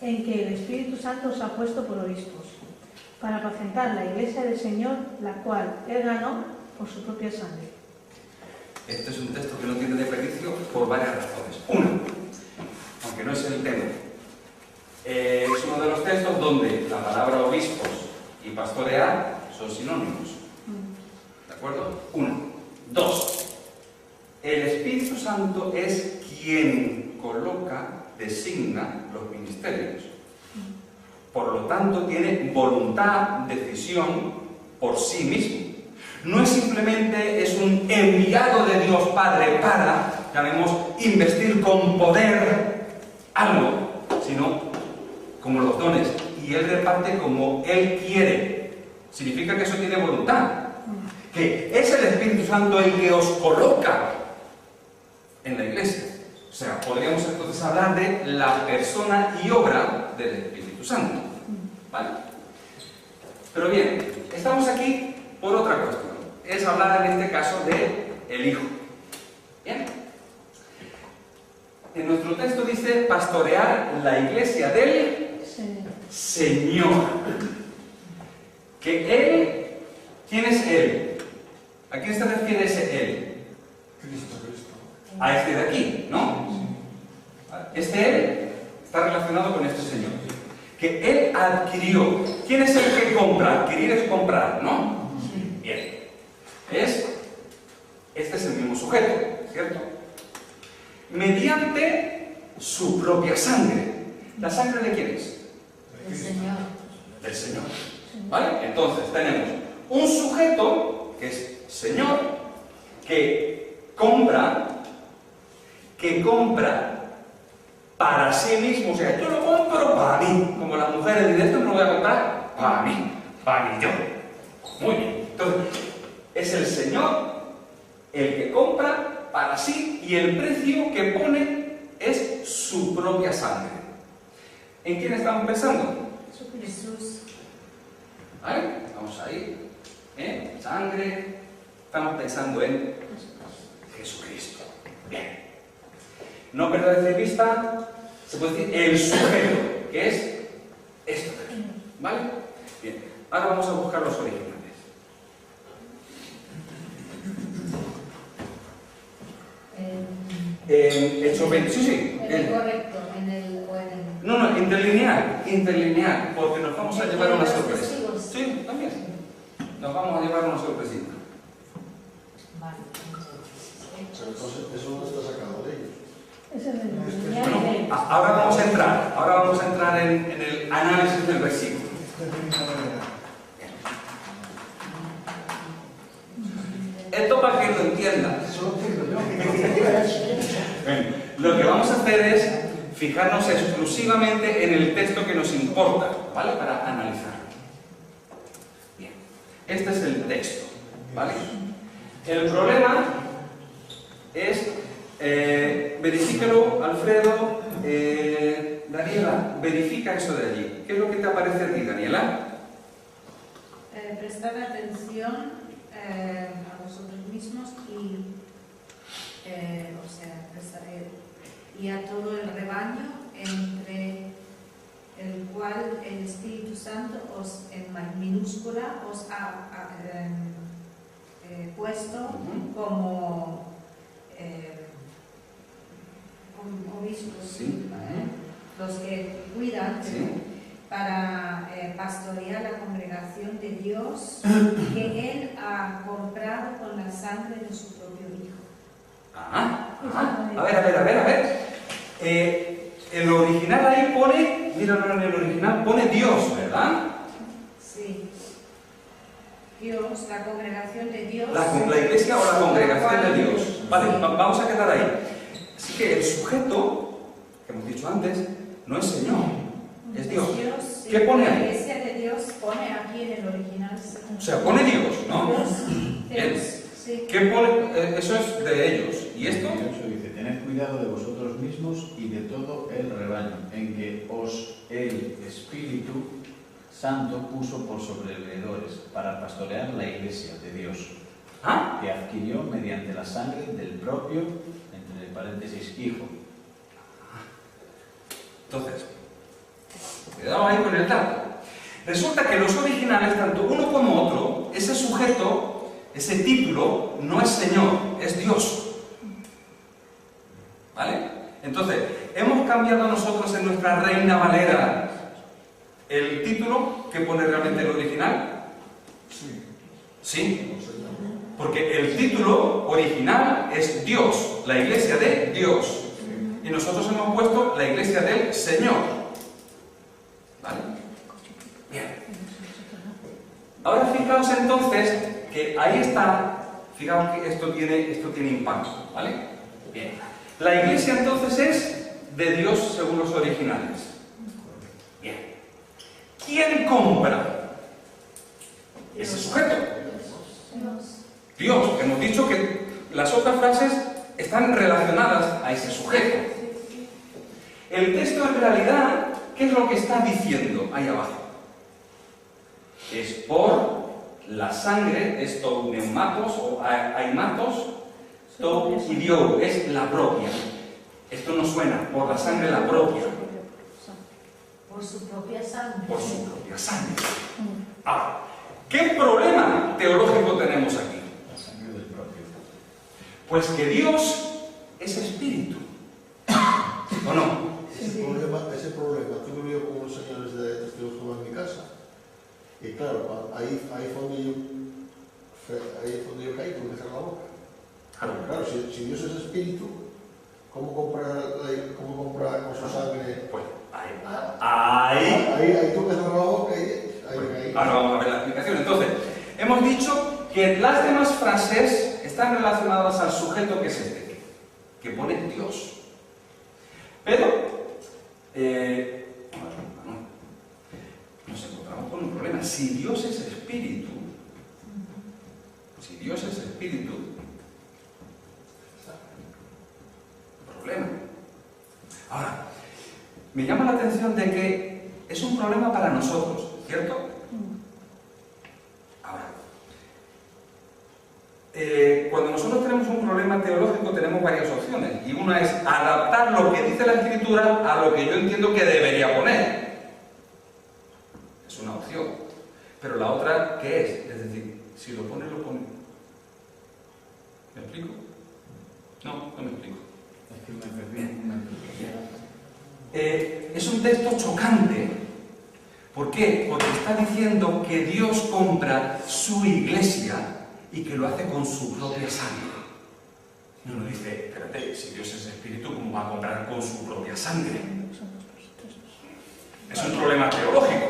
Speaker 7: en que el Espíritu Santo os ha puesto por obispos, para apacentar la iglesia del Señor, la cual Él ganó por su propia sangre.
Speaker 1: Este es un texto que no tiene desperdicio por varias razones. Una, aunque no es el tema, es uno de los textos donde la palabra obispos y pastorear son sinónimos. ¿De acuerdo? Una. Dos, el Espíritu Santo es quien coloca, designa los ministerios. Por lo tanto, tiene voluntad, decisión por sí mismo. No es simplemente un enviado de Dios Padre para, llamemos, investir con poder algo, sino como los dones. Y Él reparte como Él quiere. Significa que eso tiene voluntad. Que es el Espíritu Santo el que os coloca en la iglesia. O sea, podríamos entonces hablar de la persona y obra del Espíritu Santo. ¿Vale? Pero bien, estamos aquí por otra cuestión. Es hablar en este caso de el Hijo. ¿Bien? En nuestro texto dice pastorear la iglesia del Señor. Que Él, ¿quién es Él? ¿A quién se refiere ese Él?
Speaker 3: Cristo.
Speaker 1: A este de aquí, ¿no? Este Él está relacionado con este Señor. Que Él adquirió. ¿Quién es el que compra? Adquirir es comprar, ¿no? Bien. Este es el mismo sujeto, ¿cierto? Mediante su propia sangre. ¿La sangre de quién es?
Speaker 4: El Señor.
Speaker 1: Del Señor. ¿Vale? Entonces tenemos un sujeto que es Señor, que compra para sí mismo. O sea, yo lo compro para mí. Como las mujeres dicen, esto no lo voy a comprar para mí yo. Muy bien. Entonces, es el Señor el que compra para sí y el precio que pone es su propia sangre. ¿En quién estamos pensando?
Speaker 4: Jesús.
Speaker 1: ¿Vale? Vamos ahí. Sangre. Estamos pensando en Jesucristo. Bien. No perder de vista, se puede decir, el sujeto, que es esto de aquí. ¿Vale? Bien. Ahora vamos a buscar los originales. Hechos 20. Sí.
Speaker 4: En el correcto,
Speaker 1: No, interlineal, porque nos vamos a llevar una sorpresa. Sí, también. Nos vamos a llevar una sorpresita.
Speaker 4: Vale.
Speaker 3: Pero entonces eso no está sacado de ellos.
Speaker 7: Ese es el
Speaker 1: Bueno, ahora vamos a entrar en el análisis del versículo. Esto para que lo entienda. Lo que vamos a hacer es fijarnos exclusivamente en el texto que nos importa, ¿vale? Para analizarlo. Bien. Este es el texto, ¿vale? El problema es, verifícalo, Alfredo, Daniela, verifica eso de allí. ¿Qué es lo que te aparece a ti, Daniela?
Speaker 4: Prestar atención a vosotros mismos y a todo el rebaño entre el cual el Espíritu Santo en minúscula os ha puesto como obispos,
Speaker 1: Sí.
Speaker 4: los que cuidan
Speaker 1: Sí.
Speaker 4: para pastorear la congregación de Dios que Él ha comprado con la sangre de su propio Hijo.
Speaker 1: A ver. El original ahí pone, míralo en el original, pone Dios, ¿verdad?
Speaker 4: Sí. Dios, la congregación de Dios.
Speaker 1: La iglesia o la congregación de Dios. Vale, vamos a quedar ahí. Así que el sujeto, que hemos dicho antes, no es Señor, es Dios.
Speaker 4: Sí.
Speaker 1: ¿Qué pone
Speaker 4: La
Speaker 1: ahí?
Speaker 4: iglesia de Dios pone aquí en el original.
Speaker 1: O sea, pone Dios, ¿no?
Speaker 4: Dios, sí.
Speaker 1: ¿Qué pone? Eso es de ellos. ¿Y esto?
Speaker 6: Eso dice, tened cuidado de vosotros mismos y de todo el rebaño, en que os el Espíritu Santo puso por sobreveedores para pastorear la iglesia de Dios, que adquirió mediante la sangre del propio, entre paréntesis, Hijo.
Speaker 1: Entonces, cuidado ahí con el dato. Resulta que los originales, tanto uno como otro, ese sujeto ese título no es Señor, es Dios. ¿Vale? Entonces, hemos cambiado nosotros en nuestra Reina Valera el título que pone realmente el original.
Speaker 3: Sí.
Speaker 1: Sí. Porque el título original es Dios, la Iglesia de Dios. Y nosotros hemos puesto la Iglesia del Señor. ¿Vale? Bien. Ahora fijaos entonces que ahí está, fijaos que esto tiene impacto, ¿vale? Bien. La Iglesia entonces es de Dios según los originales. Bien. ¿Quién compra ese sujeto? Dios. Hemos dicho que las otras frases están relacionadas a ese sujeto. El texto en realidad, ¿qué es lo que está diciendo ahí abajo? Es por la sangre, es tou neumatos o aimatos, tou idiou, es la propia. Esto no suena, por la sangre la propia.
Speaker 4: Por su propia sangre.
Speaker 1: Por su propia sangre. Ahora, ¿qué problema teológico tenemos aquí? Pues que Dios es espíritu. ¿O no?
Speaker 3: Ese problema tuve yo con los señores de Testigos de Jehová en mi casa. Y claro, ahí fue donde yo caí, tuve que cerrar la boca. Claro, si Dios es espíritu, ¿cómo compra con su sangre?
Speaker 1: Pues
Speaker 3: Ahí tuve que cerrar la boca y ahí me caí.
Speaker 1: Ahora vamos a ver la explicación. Entonces, hemos dicho que las demás frases están relacionadas al sujeto que es este, que pone Dios. Pero, nos encontramos con un problema. Si Dios es espíritu, problema. Ahora, me llama la atención de que es un problema para nosotros, ¿cierto? Ahora, cuando nosotros tenemos un problema teológico tenemos varias opciones, y una es adaptar lo que dice la Escritura a lo que yo entiendo que debería poner. Es una opción. Pero la otra, ¿qué es? Es decir, si lo pone, lo pone. ¿Me explico? No me explico. Es un texto chocante. ¿Por qué? Porque está diciendo que Dios compra su iglesia y que lo hace con su propia sangre. Y uno dice, espérate, si Dios es espíritu, ¿cómo va a comprar con su propia sangre? Es un problema teológico.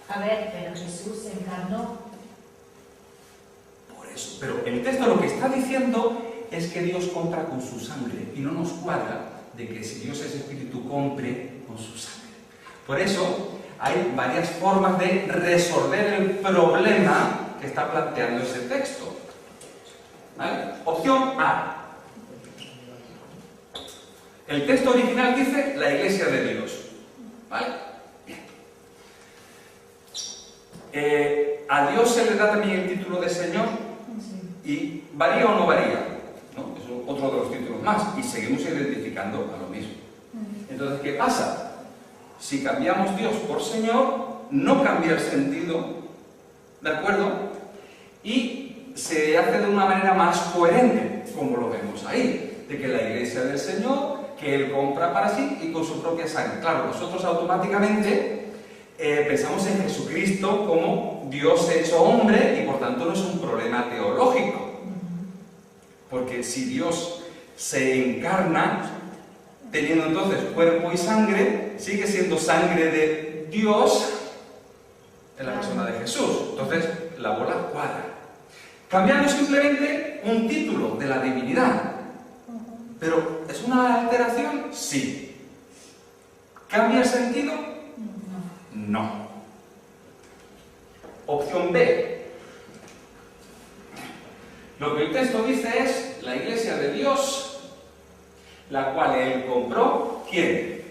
Speaker 4: A ver, pero Jesús se encarnó.
Speaker 1: Por eso. Pero el texto lo que está diciendo es que Dios compra con su sangre. Y no nos cuadra de que si Dios es espíritu, compre con su sangre. Por eso hay varias formas de resolver el problema que está planteando ese texto. ¿Vale? Opción A. El texto original dice la iglesia de Dios. ¿Vale? Bien. A Dios se le da también el título de Señor. ¿Y varía o no varía? ¿No? Es otro de los títulos más. Y seguimos identificando a lo mismo. Entonces, ¿qué pasa? Si cambiamos Dios por Señor, no cambia el sentido, ¿de acuerdo? Y se hace de una manera más coherente, como lo vemos ahí, de que la iglesia del Señor, que Él compra para sí y con su propia sangre. Claro, nosotros automáticamente pensamos en Jesucristo como Dios hecho hombre y por tanto no es un problema teológico. Porque si Dios se encarna, teniendo entonces cuerpo y sangre, sigue siendo sangre de Dios en la persona de Jesús. Entonces, la bola cuadra. Cambiando simplemente un título de la divinidad. ¿Pero es una alteración? Sí. ¿Cambia el sentido? No. Opción B. Lo que el texto dice es la iglesia de Dios, la cual Él compró, ¿quién?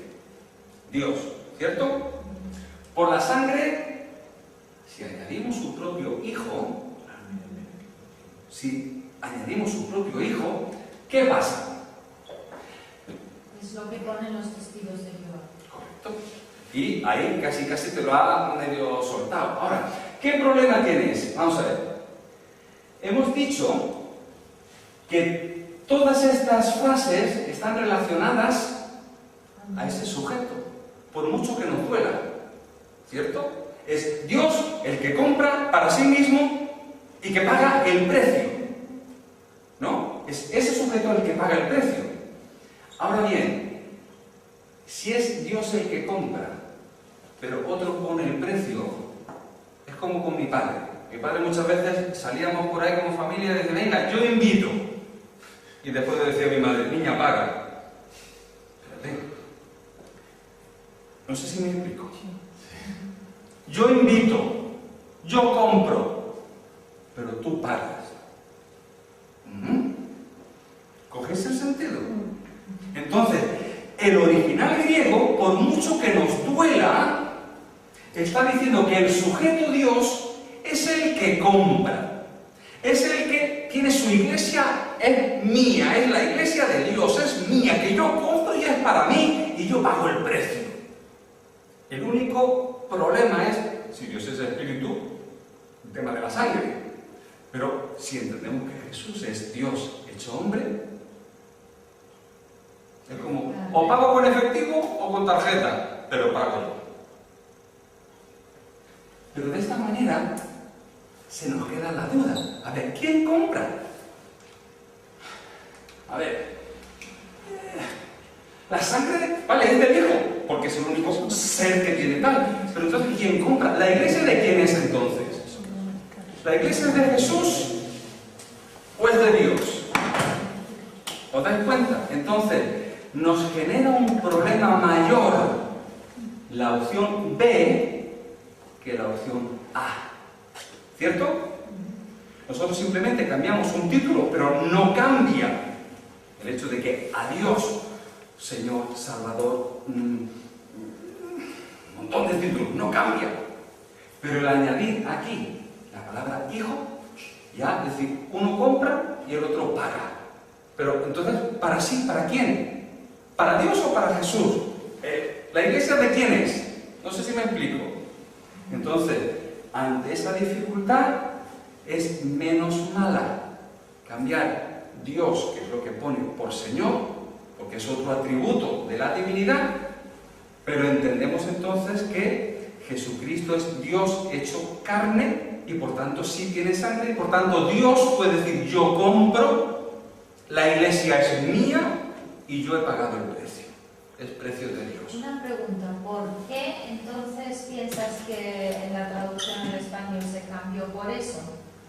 Speaker 1: Dios, ¿cierto? Por la sangre, si añadimos su propio Hijo, ¿qué pasa?
Speaker 4: Es lo que ponen los testigos de Jehová.
Speaker 1: Correcto. Y ahí casi te lo ha medio soltado. Ahora, ¿qué problema tienes? Vamos a ver. hemos dicho que todas estas frases están relacionadas a ese sujeto, por mucho que nos duela, ¿cierto? Es Dios el que compra para sí mismo y que paga el precio, ¿no? Es ese sujeto el que paga el precio. Ahora bien, si es Dios el que compra, pero otro pone el precio, es como con mi padre. Mi padre muchas veces salíamos por ahí como familia y decía, venga, yo invito. Y después le decía a mi madre, niña, paga. Espérate. No sé si me explico. Yo invito, yo compro, pero tú pagas. ¿Coges el sentido? Entonces, el original griego, por mucho que nos duela, está diciendo que el sujeto Dios es el que compra, es el que tiene su iglesia, es mía, es la iglesia de Dios, es mía, que yo compro y es para mí y yo pago el precio. El único problema es, si Dios es espíritu, el tema de la sangre. Pero si entendemos que Jesús es Dios hecho hombre, es como, o pago con efectivo o con tarjeta, pero pago yo. Pero de esta manera se nos queda la duda. A ver, ¿quién compra? A ver, la sangre, vale, es del Hijo, porque es el único ser que tiene tal. Pero entonces, ¿quién compra? ¿La iglesia de quién es entonces? ¿La iglesia es de Jesús o es de Dios? ¿Os dais cuenta? Entonces, nos genera un problema mayor la opción B que la opción A. ¿Cierto? Nosotros simplemente cambiamos un título, pero no cambia el hecho de que a Dios, Señor, Salvador, un montón de títulos, no cambia. Pero el añadir aquí la palabra hijo, ya, es decir, uno compra y el otro paga. Pero entonces, ¿para sí? ¿Para quién? ¿Para Dios o para Jesús? ¿La iglesia de quién es? No sé si me explico. Entonces, ante esa dificultad, es menos mala cambiar Dios, que es lo que pone por Señor, porque es otro atributo de la divinidad, pero entendemos entonces que Jesucristo es Dios hecho carne y por tanto sí tiene sangre, y por tanto Dios puede decir, yo compro, la iglesia es mía y yo he pagado el precio. Es precio de Dios.
Speaker 4: Una pregunta, ¿por qué entonces piensas que en la traducción al español se cambió por eso?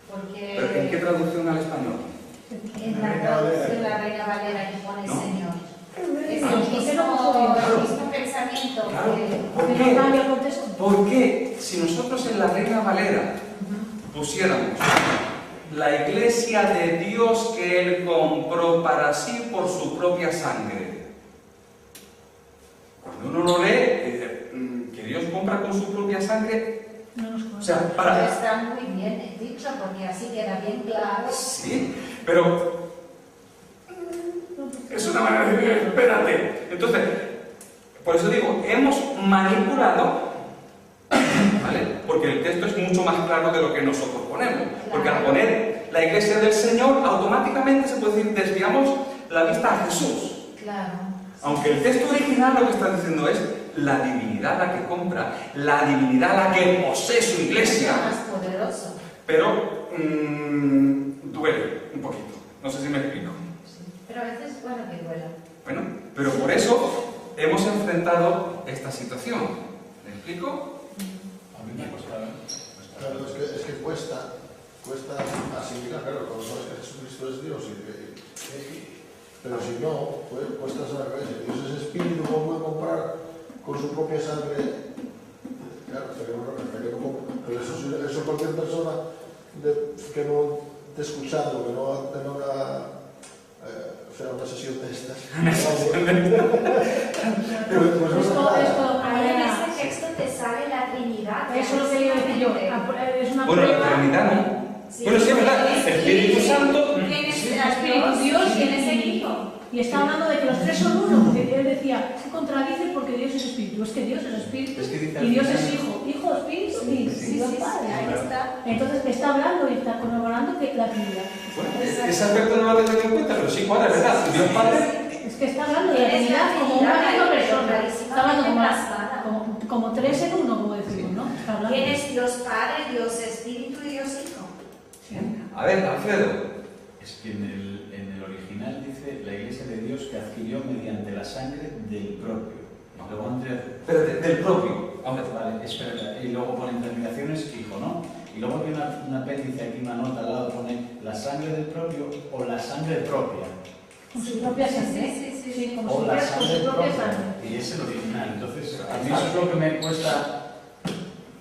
Speaker 4: Porque
Speaker 1: ¿Pero en qué traducción al español?
Speaker 4: en la traducción la Reina Valera que pone
Speaker 1: ¿No?
Speaker 4: Señor. Es
Speaker 7: ¿Por qué no
Speaker 4: el mismo pensamiento.
Speaker 1: Claro. ¿Por
Speaker 7: ¿Por
Speaker 1: qué?
Speaker 7: qué no cambia el contexto?
Speaker 1: Porque si nosotros en la Reina Valera pusiéramos la iglesia de Dios que Él compró para sí por su propia sangre, cuando uno lo lee, que Dios compra con su propia sangre,
Speaker 7: No nos
Speaker 1: o
Speaker 7: conocemos.
Speaker 1: sea,
Speaker 4: Pero está muy bien dicho porque así queda bien claro.
Speaker 1: sí, pero es una manera de decir, espérate. Entonces, por eso digo, hemos manipulado, ¿vale? Porque el texto es mucho más claro de lo que nosotros ponemos. Porque al poner la iglesia del Señor, automáticamente se puede decir, desviamos la vista a Jesús.
Speaker 4: Claro.
Speaker 1: Aunque el texto original lo que está diciendo es la divinidad la que compra, la divinidad la que posee su iglesia,
Speaker 4: Es más poderoso.
Speaker 1: pero duele un poquito. No sé si me explico.
Speaker 4: Sí. Pero a veces es bueno que duela.
Speaker 1: Bueno, pero por eso hemos enfrentado esta situación. ¿Me explico?
Speaker 5: A mí me costaba.
Speaker 3: Claro, es que cuesta asimilar, claro, cuando sabes que Jesucristo es Dios pero si no, pues cuesta saber que Dios es espíritu, ¿cómo puede comprar con su propia sangre? Claro, pero eso cualquier persona que no te ha escuchado, que no tenga una sesión de estas.
Speaker 4: Ahí en este texto te sale la Trinidad.
Speaker 7: Eso es lo que quería decir yo. Es una
Speaker 1: Bueno, la
Speaker 7: prueba.
Speaker 1: Trinidad no. Bueno, sí, es verdad. Espíritu Santo.
Speaker 4: ¿Quién es
Speaker 1: Sí.
Speaker 7: Espíritu Dios
Speaker 4: ¿Quién es el Hijo?
Speaker 7: Y está hablando de que los tres son uno, porque él decía, se contradice porque Dios es espíritu. Es que Dios es espíritu
Speaker 6: Es que dice al
Speaker 7: y Dios
Speaker 6: final-
Speaker 7: es hijo. Y Hijo, Espíritu y Dios Padre.
Speaker 4: ahí está.
Speaker 7: Entonces está hablando y está corroborando que la Trinidad.
Speaker 1: Bueno, ese aspecto no lo había tenido en cuenta, pero sí cuadra, ¿verdad? Dios Padre.
Speaker 7: Es que está hablando de la Trinidad como una misma persona. Está hablando como tres en uno, como decimos, ¿no? Está hablando.
Speaker 4: ¿Quién es Dios Padre, Dios Espíritu y Dios Hijo?
Speaker 1: A ver, Alfredo.
Speaker 6: Es que en el original dice la Iglesia de Dios que adquirió mediante la sangre del propio. Luego
Speaker 1: Pero del propio.
Speaker 6: Hombre, vale, espera, y luego pone en terminaciones hijo, ¿no? Y luego hay un apéndice aquí, una nota al lado, pone la sangre del propio o la sangre propia.
Speaker 7: Con su propia sangre.
Speaker 4: Sí,
Speaker 7: como
Speaker 6: O
Speaker 7: si
Speaker 6: la
Speaker 7: fuera con su
Speaker 6: sangre
Speaker 7: propia
Speaker 6: propia.
Speaker 7: sangre.
Speaker 6: Y es el original. Entonces, a mí eso es lo que me cuesta.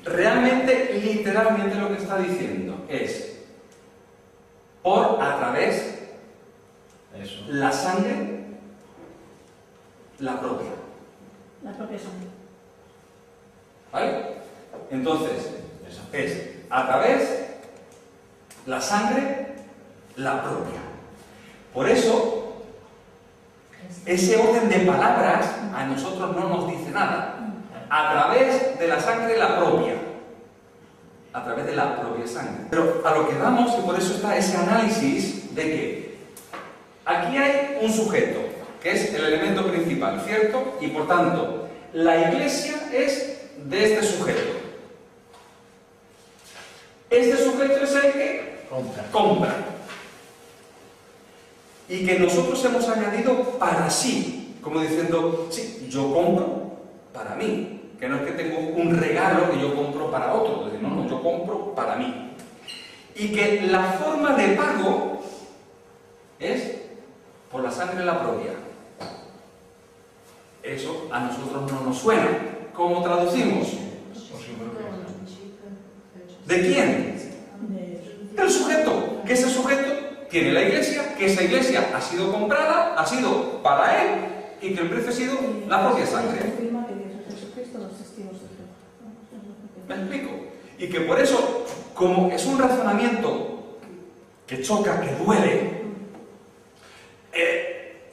Speaker 1: Realmente, literalmente lo que está diciendo es a través
Speaker 6: Eso.
Speaker 1: la sangre, la propia.
Speaker 7: La propia sangre.
Speaker 1: ¿Vale? Entonces, es a través la sangre, la propia. Por eso, ese orden de palabras a nosotros no nos dice nada. A través de la sangre, la propia. A través de la propia sangre. Pero a lo que vamos, y por eso está ese análisis de que aquí hay un sujeto, que es el elemento principal, ¿cierto? Y por tanto, la Iglesia es de este sujeto. Este sujeto es el que compra. Y que nosotros hemos añadido para sí, como diciendo, sí, yo compro para mí. Que no es que tengo un regalo que yo compro para otro, es decir, no, yo compro para mí. Y que la forma de pago es por la sangre la propia. Eso a nosotros no nos suena. ¿Cómo traducimos? ¿De quién? Del sujeto. Que ese sujeto tiene la Iglesia, que esa Iglesia ha sido comprada, ha sido para él, y que el precio ha sido la propia sangre. ¿Me explico? Y que por eso, como es un razonamiento que choca, que duele,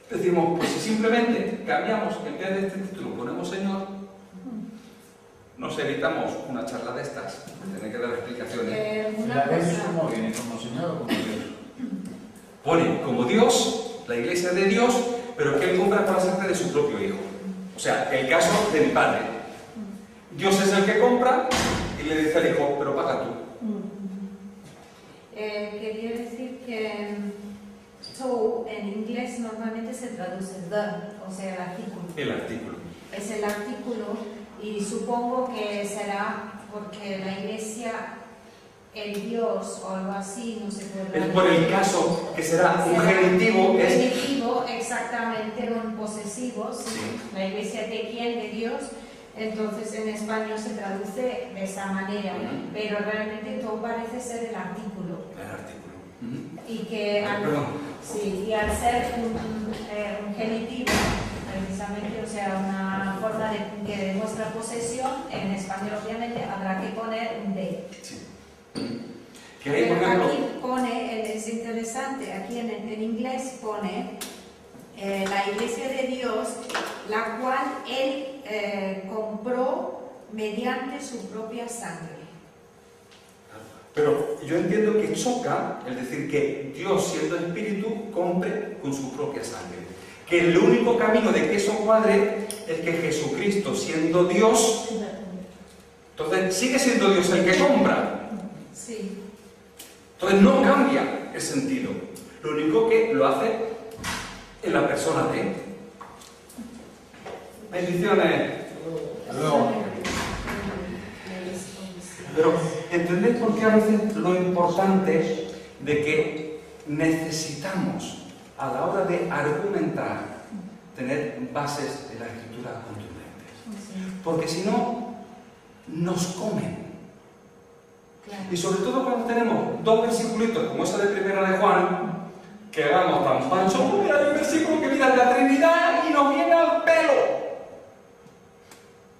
Speaker 1: decimos, pues si simplemente cambiamos, en vez de este título ponemos Señor, nos evitamos una charla de estas, tener que dar explicaciones.
Speaker 4: Una cosa.
Speaker 6: ¿Cómo viene? ¿Como Señor o como Dios?
Speaker 1: Pone como Dios, la Iglesia de Dios, pero que Él compra con la sangre de su propio Hijo. O sea, el caso de mi padre. Dios es el que compra y le dice al Hijo, pero paga tú.
Speaker 4: Quería decir que so en inglés normalmente se traduce the, o sea, el artículo.
Speaker 1: El artículo.
Speaker 4: Es el artículo y supongo que será porque la Iglesia, el Dios o algo así, no se puede.
Speaker 1: Es por el caso que será un genitivo.
Speaker 4: Un genitivo, exactamente, un posesivo, ¿sí?
Speaker 1: Sí.
Speaker 4: La Iglesia de quién, de Dios. Entonces en español se traduce de esa manera, pero realmente todo parece ser el artículo.
Speaker 1: El artículo.
Speaker 4: Y que y al ser un genitivo, precisamente, o sea, una forma que demuestra posesión, en español obviamente habrá que poner un de.
Speaker 1: Sí. Que ahí, por
Speaker 4: Pero
Speaker 1: ejemplo,
Speaker 4: aquí pone, es interesante, aquí en inglés pone la Iglesia de Dios, la cual Él compró mediante su propia sangre.
Speaker 1: pero yo entiendo que choca el decir que Dios, siendo espíritu, compre con su propia sangre. Que el único camino de que eso cuadre es que Jesucristo, siendo Dios, entonces sigue siendo Dios el que compra.
Speaker 4: Sí.
Speaker 1: Entonces no cambia el sentido. Lo único que lo hace en la persona de. Bendiciones. Hasta luego. Pero ¿entendéis por qué a veces lo importante de que necesitamos a la hora de argumentar tener bases de la escritura contundentes? Porque si no, nos comen. Y sobre todo cuando tenemos dos versículos como esa de Primera de Juan, que hagamos tan pancho, mira, hay un versículo que mira la Trinidad y nos viene al pelo.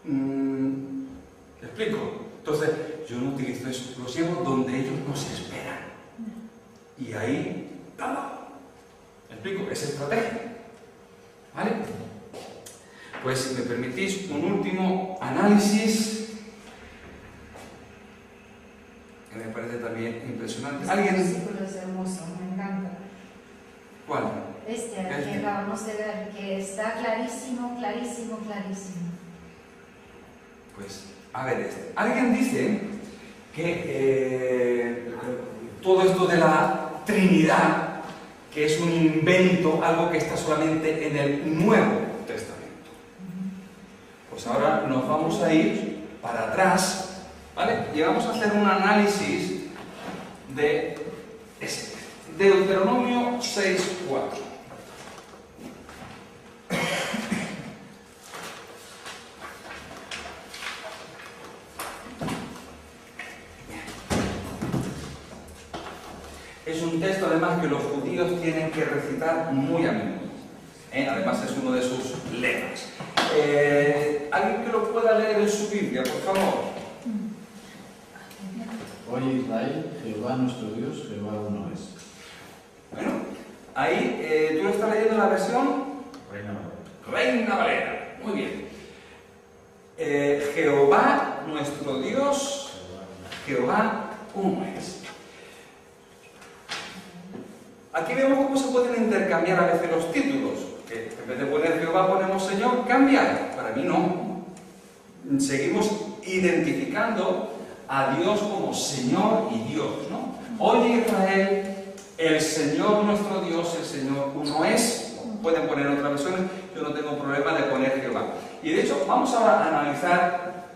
Speaker 1: ¿Me explico? Entonces, yo no utilizo eso, los llevo donde ellos nos esperan. Y ahí, ¡tala! ¿Me explico? Es estrategia. ¿Vale? Pues si me permitís un último análisis. impresionante.
Speaker 4: Este
Speaker 1: ¿Alguien?
Speaker 4: versículo es hermoso, me encanta.
Speaker 1: ¿Cuál?
Speaker 4: Este que acabamos de ver, que está clarísimo, clarísimo, clarísimo.
Speaker 1: Pues, a ver, alguien dice que todo esto de la Trinidad, que es un invento, algo que está solamente en el Nuevo Testamento. Pues ahora nos vamos a ir para atrás, ¿vale? Y vamos a hacer un análisis de Deuteronomio 6:4. Es un texto además que los judíos tienen que recitar muy a menudo. Además es uno de sus lemas. ¿Alguien que lo pueda leer en su Biblia, por favor?
Speaker 6: Oye Israel, Jehová nuestro Dios, Jehová uno es.
Speaker 1: Bueno, ahí tú lo estás leyendo en la versión
Speaker 6: Reina Valera.
Speaker 1: Reina Valera. Muy bien. Jehová nuestro Dios, Jehová uno es. Aquí vemos cómo se pueden intercambiar a veces los títulos. Que en vez de poner Jehová ponemos Señor, cambia. Para mí no. Seguimos identificando a Dios como Señor y Dios, ¿no? Oye Israel, el Señor nuestro Dios, el Señor uno es. Pueden poner otras versiones, yo no tengo problema de poner Jehová. Y de hecho, vamos ahora a analizar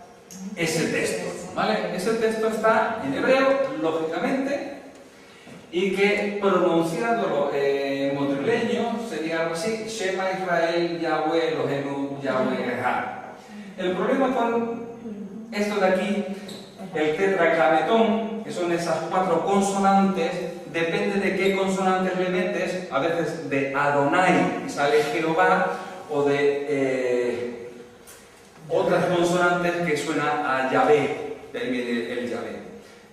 Speaker 1: ese texto, ¿vale? Ese texto está en hebreo, lógicamente, y que pronunciándolo en modrileño sería algo así: Shema Israel, Yahweh Elohenu, Yahweh Echad. El problema con esto de aquí, el tetragrammatón, que son esas 4 consonantes, depende de qué consonantes le metes, a veces de Adonai sale Jehová, o de otras consonantes que suena a Yahvé, de ahí viene el Yahvé.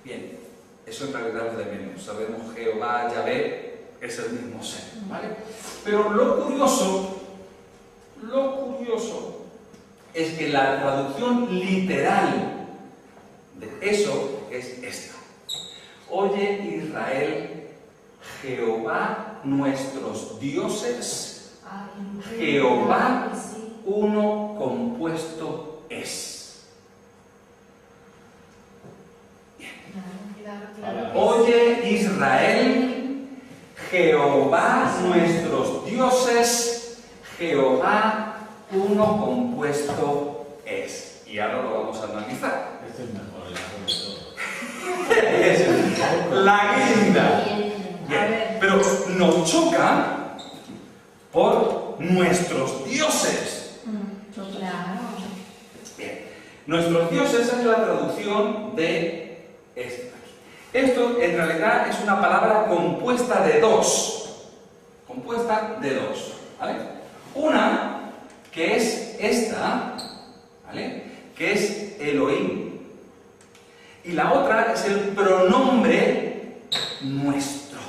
Speaker 1: Bien. Eso en realidad es de menos. Sabemos Jehová, Yahvé, es el mismo ser, ¿vale? Pero lo curioso es que la traducción literal de eso es esta. Oye Israel, Jehová nuestros dioses, Jehová uno compuesto es. Oye Israel, Jehová nuestros dioses, Jehová uno compuesto es. Y ahora lo vamos a analizar.
Speaker 5: Este es mejor, el de todo.
Speaker 1: Es la guinda. Bien, pero nos choca por nuestros dioses.
Speaker 4: Claro.
Speaker 1: Bien, nuestros dioses es la traducción de esto. Esto en realidad es una palabra compuesta de dos. ¿Vale? Una, que es esta, ¿vale? Que es Elohim. Y la otra es el pronombre nuestro.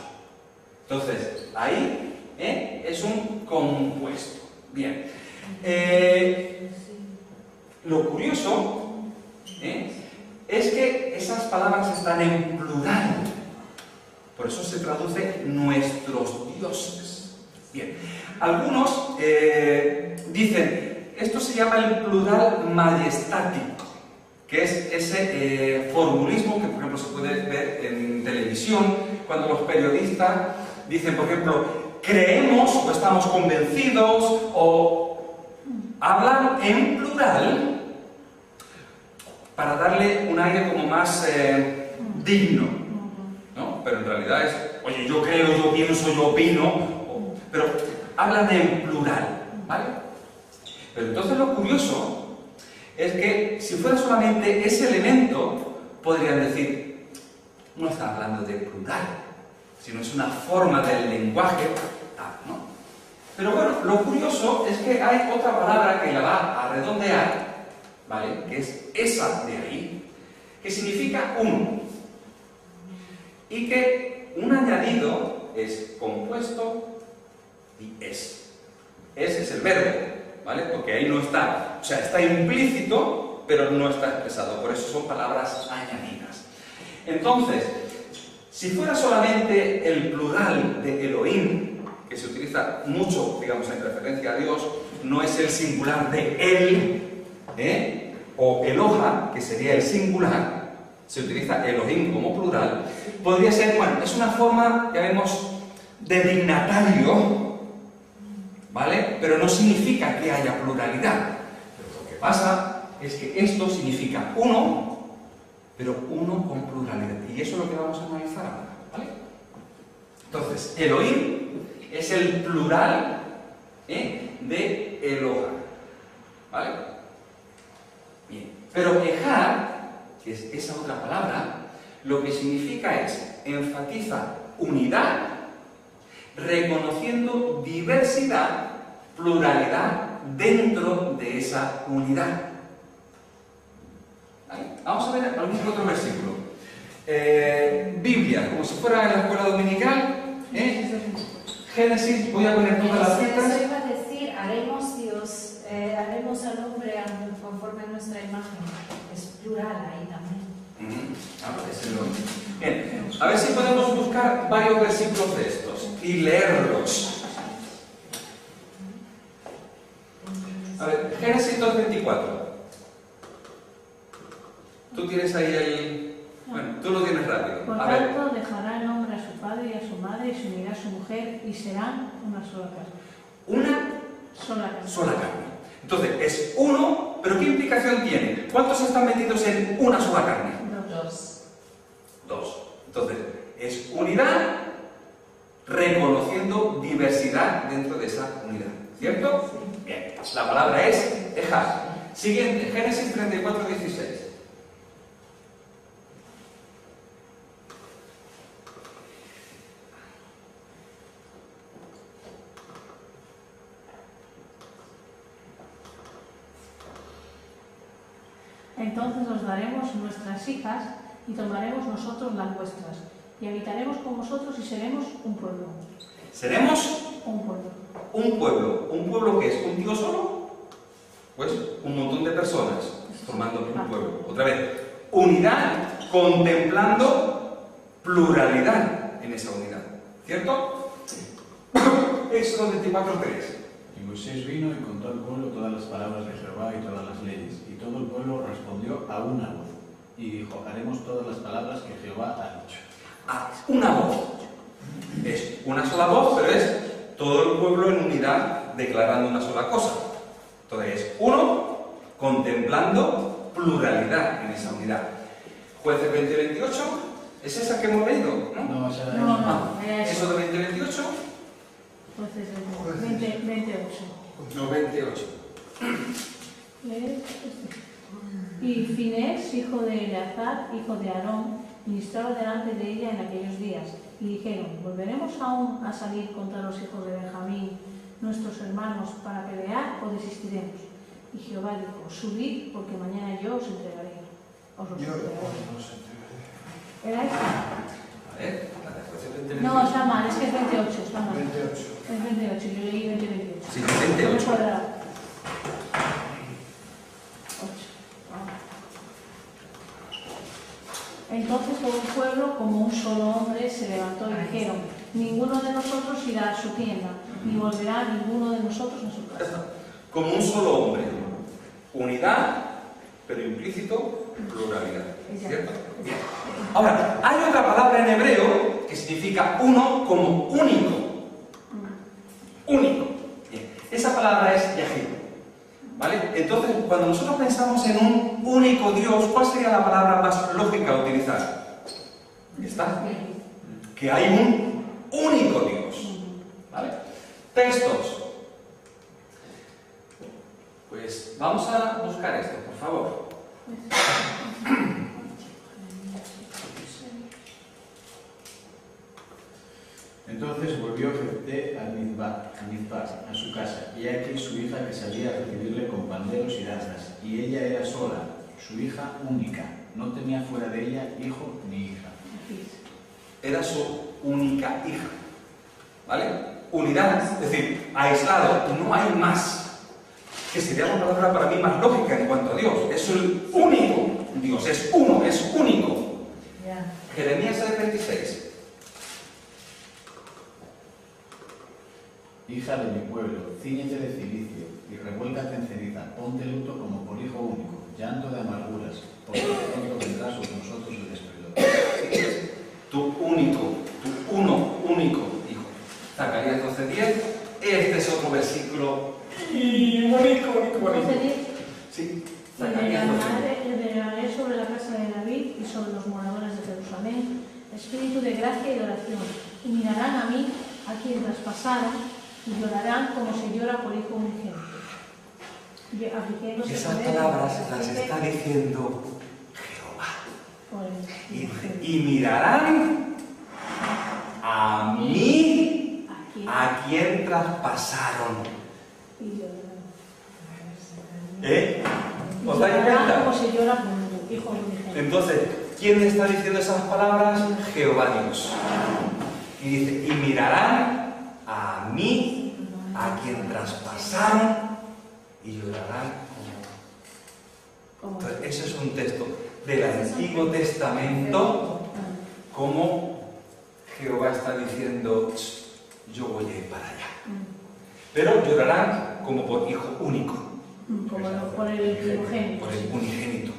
Speaker 1: Entonces, ahí es un compuesto. Bien. Lo curioso es que esas palabras están en plural. Por eso se traduce nuestros dioses. Bien. Algunos dicen, esto se llama el plural majestático, que es ese formulismo que, por ejemplo, se puede ver en televisión, cuando los periodistas dicen, por ejemplo, creemos o estamos convencidos, o hablan en plural para darle un aire como más digno, ¿no? Pero en realidad es, oye, yo creo, yo pienso, yo opino, pero hablan en plural, ¿vale? Pero entonces lo curioso es que si fuera solamente ese elemento, podrían decir, no está hablando de plural, sino es una forma del lenguaje, ¿no? Pero bueno, lo curioso es que hay otra palabra que la va a redondear, ¿vale? Que es esa de ahí, que significa uno. Y que un añadido es compuesto y es. Ese es el verbo, ¿vale? Porque ahí no está. O sea, está implícito, pero no está expresado. Por eso son palabras añadidas. Entonces, Si fuera solamente el plural de Elohim, que se utiliza mucho, digamos, en referencia a Dios, no es el singular de él, o Eloha, que sería el singular, se utiliza Elohim como plural, podría ser, bueno, es una forma, ya vemos, de dignatario, ¿vale? Pero no significa que haya pluralidad. Pero lo que pasa es que esto significa uno, pero uno con pluralidad. Y eso es lo que vamos a analizar ahora, ¿vale? Entonces, Elohim es el plural de Eloha, ¿vale? Bien. Pero Ejad, que es esa otra palabra, lo que significa es, enfatiza unidad, reconociendo diversidad, pluralidad dentro de esa unidad. ¿Vale? Vamos a ver algún otro versículo. Biblia, como si fuera en la escuela dominical. Génesis, voy a poner todas las citas.
Speaker 4: Eso iba a decir, haremos al hombre conforme a nuestra imagen. Es plural ahí también.
Speaker 1: Bien, a ver si podemos buscar varios versículos de estos y leerlos. A ver, Génesis 2:24. Tú tienes ahí el... Bueno, tú lo tienes rápido.
Speaker 7: Por
Speaker 1: A ver.
Speaker 7: tanto, dejará el hombre a su padre y a su madre y se unirá a su mujer y serán una sola carne.
Speaker 1: Una
Speaker 7: Sola
Speaker 1: sola carne. Entonces, es uno, pero ¿qué implicación tiene? ¿Cuántos están metidos en una sola carne? Dos. Entonces, es unidad reconociendo diversidad dentro de esa unidad. ¿Cierto? Bien. La palabra es Ejad. Siguiente, Génesis 34:16.
Speaker 7: Entonces os daremos nuestras hijas y tomaremos nosotros las vuestras y habitaremos con vosotros y seremos un pueblo.
Speaker 1: ¿Seremos?
Speaker 7: Un pueblo.
Speaker 1: Un pueblo. ¿Un pueblo que es? ¿Un Dios solo? Pues un montón de personas formando un pueblo. Otra vez, unidad contemplando pluralidad en esa unidad. ¿Cierto? Éxodo 24:3.
Speaker 6: Y Moisés vino y contó al pueblo todas las palabras de Jehová y todas las leyes. Y todo el pueblo respondió a una voz. Y dijo, haremos todas las palabras que Jehová ha dicho.
Speaker 1: Una voz. Es una sola voz, pero es todo el pueblo en unidad declarando una sola cosa. Entonces, uno contemplando pluralidad en esa unidad. Jueces 20:28, ¿es esa que hemos leído? ¿No?
Speaker 6: No, esa era
Speaker 7: No, era eso.
Speaker 1: ¿Eso de 20:28?
Speaker 7: Entonces, 28.
Speaker 1: No, 28.
Speaker 7: Y Finés, hijo de Eleazar, hijo de Aarón, ministraba delante de ella en aquellos días. Y dijeron, ¿volveremos aún a salir contra los hijos de Benjamín, nuestros hermanos, para pelear o desistiremos? Y Jehová dijo, subid, porque mañana yo os entregaré. Os los entregaré. ¿Era eso?
Speaker 1: A ver, la de Jueces 20:28.
Speaker 7: No, está mal, es que es 28, está mal.
Speaker 3: 28.
Speaker 7: Es 28, yo leí 28.
Speaker 1: Sí, 28.
Speaker 7: Cuadrado. 8. Entonces todo el pueblo, como un solo hombre, se levantó y dijeron, ninguno de nosotros irá a su tienda, ni volverá ninguno de nosotros a su
Speaker 1: Ya
Speaker 7: casa.
Speaker 1: está. Como un solo hombre. Unidad, pero implícito pluralidad. ¿Cierto? Bien. Ahora, hay otra palabra en hebreo que significa uno como único. Único. Bien. Esa palabra es Yahid. ¿Vale? Entonces, cuando nosotros pensamos en un único Dios, ¿cuál sería la palabra más lógica a utilizar? ¿Está? Que hay un único Dios. ¿Vale? Textos. Pues vamos a buscar esto, por favor.
Speaker 6: Entonces volvió Jefté a Mizpah, a su casa, y aquí su hija que salía a recibirle con panderos y danzas, y ella era sola, su hija única, no tenía fuera de ella hijo ni hija.
Speaker 1: Era su única hija. ¿Vale? Unidad, es decir, aislado, no hay más. Que sería una palabra para mí más lógica en cuanto a Dios. Es el único Dios, es uno, es único.
Speaker 4: Ya.
Speaker 1: Jeremías 6:26.
Speaker 6: Hija de mi pueblo, cíñete de cilicio y revuélcate en ceniza, ponte luto como por hijo único, llanto de amarguras, porque pronto vendrá sobre nosotros el destruidor.
Speaker 1: Tu único hijo. Zacarías 12:10. Este es otro versículo. Y bonito.
Speaker 7: 12:10.
Speaker 1: Sí,
Speaker 7: Y
Speaker 1: Zacarías 12:10.
Speaker 7: derramaré sobre la casa de David y sobre los moradores de Jerusalén espíritu de gracia y de oración, y mirarán a mí, a quien traspasaron, y llorarán como se llora por hijo unigénito.
Speaker 1: Y esas palabras las está diciendo Jehová. Y mirarán a mí, a quien traspasaron. ¿Os dais cuenta?
Speaker 7: Como se llora por hijo unigénito.
Speaker 1: Entonces, ¿quién está diciendo esas palabras? Jehová Dios. Y dice, y mirarán a mí, a quien traspasaron, y llorarán como... Entonces, ese es un texto del Antiguo Testamento, como Jehová está diciendo, yo voy a ir para allá. Pero llorarán como por hijo único.
Speaker 7: Como por el primogénito.
Speaker 1: Por el unigénito.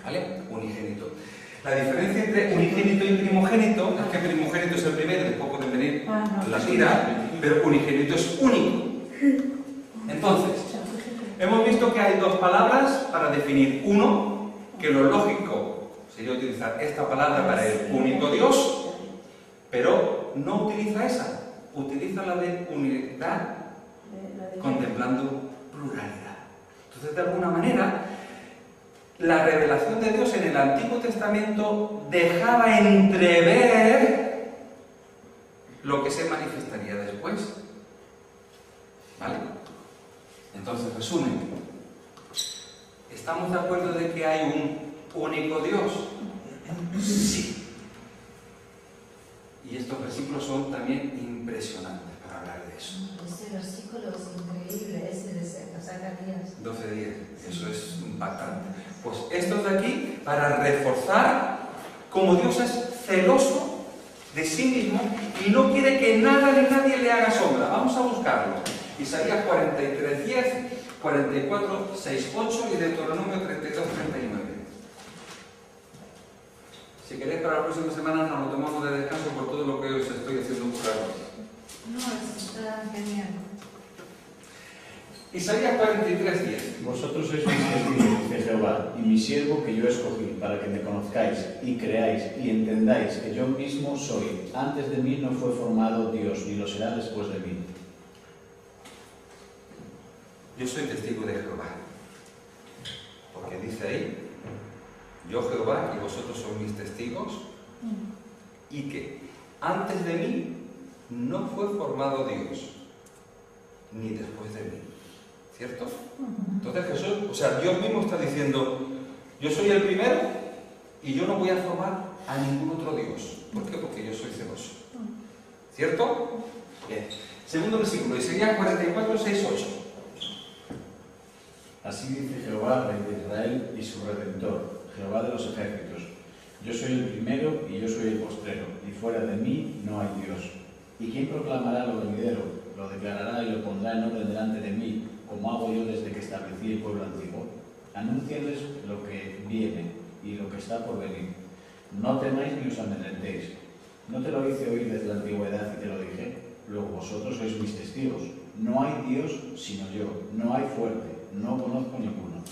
Speaker 1: ¿Vale? Unigénito. La diferencia entre unigénito y primogénito es que primogénito es el primero, después pueden venir la tira, pero unigénito es único. Entonces, hemos visto que hay dos palabras para definir uno, que lo lógico sería utilizar esta palabra para el único Dios, pero no utiliza esa, utiliza la de unidad contemplando pluralidad. Entonces, de alguna manera, la revelación de Dios en el Antiguo Testamento dejaba entrever lo que se manifestaría después. ¿Vale? Entonces, resumen. ¿Estamos de acuerdo de que hay un único Dios? Sí. Y estos versículos son también impresionantes para hablar de eso.
Speaker 4: Este versículo es increíble, ese de Zacarías.
Speaker 1: 12:10, eso es impactante. Pues estos de aquí, para reforzar cómo Dios es celoso de sí mismo y no quiere que nada ni nadie le haga sombra. Vamos a buscarlo. Isaías 43:10, 44:6-8 y Deuteronomio 32:39. Si queréis para la próxima semana nos lo tomamos de descanso por todo lo que os estoy haciendo buscar.
Speaker 4: No, está genial.
Speaker 1: Isaías 43:10.
Speaker 6: Vosotros sois mis testigos, dice Jehová, y mi siervo que yo escogí, para que me conozcáis y creáis y entendáis que yo mismo soy. Antes de mí no fue formado Dios, ni lo será después de mí.
Speaker 1: Yo soy testigo de Jehová. Porque dice ahí, yo Jehová y vosotros sois mis testigos, y que antes de mí no fue formado Dios, ni después de mí. ¿Cierto? Entonces Jesús, o sea, Dios mismo está diciendo, yo soy el primero y yo no voy a formar a ningún otro Dios. ¿Por qué? Porque yo soy celoso. ¿Cierto? Bien. Segundo versículo, Isaías 44:6-8.
Speaker 6: Así dice Jehová, Rey de Israel y su Redentor, Jehová de los ejércitos. Yo soy el primero y yo soy el postrero, y fuera de mí no hay Dios. ¿Y quién proclamará lo venidero? Lo declarará y lo pondrá en orden delante de mí, como hago yo desde que establecí el pueblo antiguo. Anúnciales lo que viene y lo que está por venir. No temáis ni os amedrentéis. ¿No te lo hice oír desde la antigüedad y te lo dije? Luego vosotros sois mis testigos. No hay Dios sino yo. No hay fuerte. No conozco ninguno.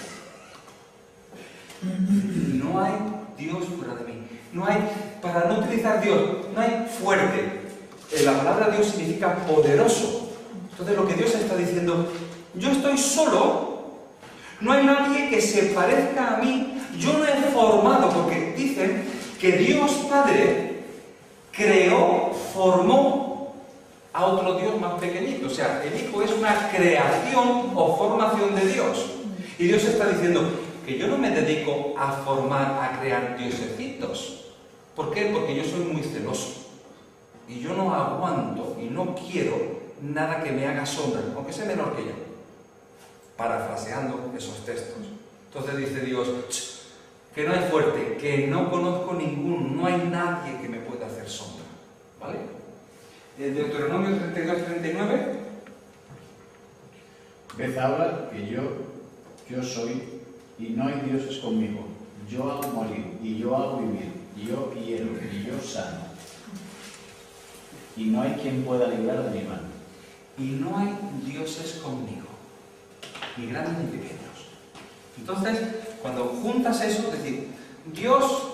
Speaker 1: No hay Dios fuera de mí. No hay, para no utilizar Dios, no hay fuerte. La palabra Dios significa poderoso. Entonces lo que Dios está diciendo, yo estoy solo, no hay nadie que se parezca a mí, yo no he formado, porque dicen que Dios Padre creó, formó a otro Dios más pequeñito. O sea, el Hijo es una creación o formación de Dios. Y Dios está diciendo que yo no me dedico a formar, a crear diosecitos. ¿Por qué? Porque yo soy muy celoso. Y yo no aguanto y no quiero nada que me haga sombra, aunque sea menor que yo. Parafraseando esos textos. Entonces dice Dios, que no es fuerte, que no conozco ninguno, no hay nadie que me pueda hacer sombra. ¿Vale? El Deuteronomio 32-39.
Speaker 6: Ved ahora que yo soy, y no hay dioses conmigo. Yo hago morir, y yo hago vivir, y yo hiero, y yo sano. Y no hay quien pueda librar de mi mano.
Speaker 1: Y no hay dioses conmigo, ni grandes ni pequeños. Entonces, cuando juntas eso, es decir, Dios,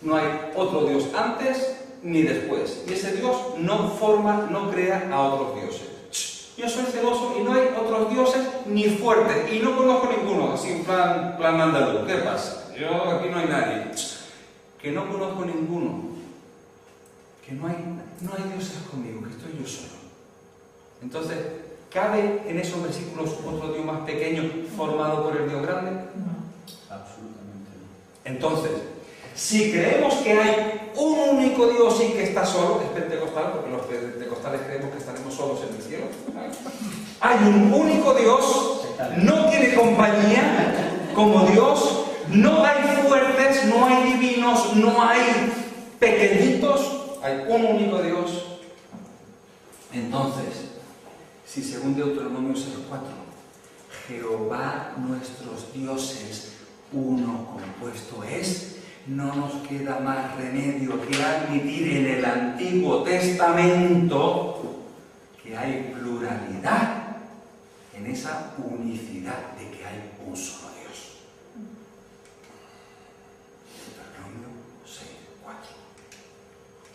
Speaker 1: no hay otro Dios antes ni después. Y ese Dios no forma, no crea a otros dioses. Yo soy celoso y no hay otros dioses ni fuertes. Y no conozco ninguno, así en plan andaluz. ¿Qué pasa? Yo aquí no hay nadie. Que no conozco ninguno. Que no hay dioses conmigo, que estoy yo solo. Entonces, ¿cabe en esos versículos otro Dios más pequeño formado por el Dios grande?
Speaker 6: No, absolutamente no.
Speaker 1: Entonces, si creemos que hay un único Dios y que está solo, es pentecostal, porque los pentecostales creemos que estaremos solos en el cielo. Hay un único Dios, no tiene compañía como Dios, no hay fuertes, no hay divinos, no hay pequeñitos, hay un único Dios. Entonces, si según Deuteronomio 6:4, Jehová nuestros dioses, uno compuesto es, no nos queda más remedio que admitir en el Antiguo Testamento que hay pluralidad en esa unicidad de que hay un solo Dios. Deuteronomio 6:4.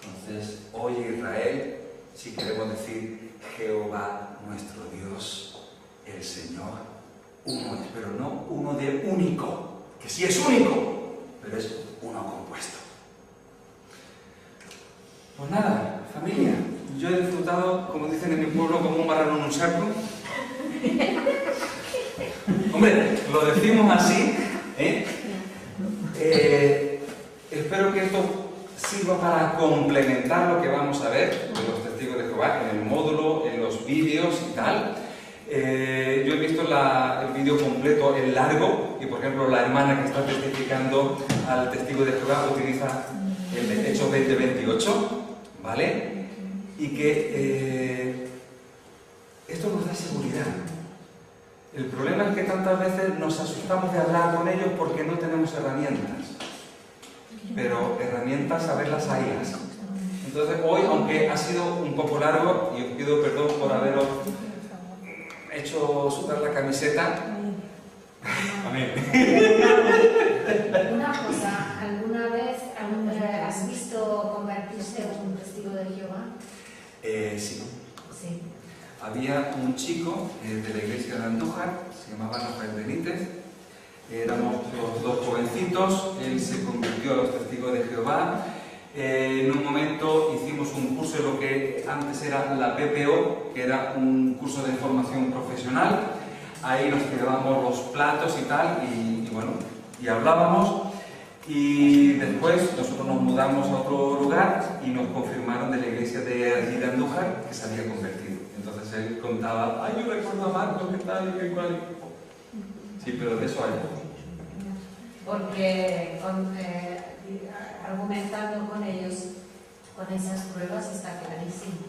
Speaker 1: Entonces, oye Israel, si queremos decir Jehová nuestro Dios, el Señor, uno es, pero no uno de único, que sí es único, pero es uno compuesto. Pues nada, familia, yo he disfrutado, como dicen en mi pueblo, como un marrano en un saco. Hombre, lo decimos así, ¿eh? Espero que esto sirva para complementar lo que vamos a ver de los testigos de Jehová en el módulo, en los vídeos y tal. Yo he visto el vídeo completo, el largo, y por ejemplo la hermana que está testificando al testigo de Jehová utiliza el Hechos 20-28, ¿vale? Y que esto nos da seguridad. El problema es que tantas veces nos asustamos de hablar con ellos porque no tenemos herramientas. Pero herramientas, saberlas hayas. Entonces hoy, aunque ha sido un poco largo, y os pido perdón por haberos hecho sudar la camiseta. Amén.
Speaker 4: Una cosa, ¿alguna vez has visto convertirse en un testigo de Jehová?
Speaker 1: Sí.
Speaker 4: Sí.
Speaker 1: Había un chico de la iglesia de Andújar, se llamaba Rafael Benítez. Éramos los dos jovencitos, él se convirtió a los testigos de Jehová. En un momento hicimos un curso de lo que antes era la PPO, que era un curso de formación profesional. Ahí nos quedábamos los platos y tal, y bueno, y hablábamos. Y después nosotros nos mudamos a otro lugar y nos confirmaron de la iglesia de allí de Andújar que se había convertido. Entonces él contaba, ay, yo recuerdo a Marcos, ¿qué tal? ¿Qué cual? Sí, pero de eso hay.
Speaker 4: Porque argumentando con ellos, con esas pruebas está clarísimo.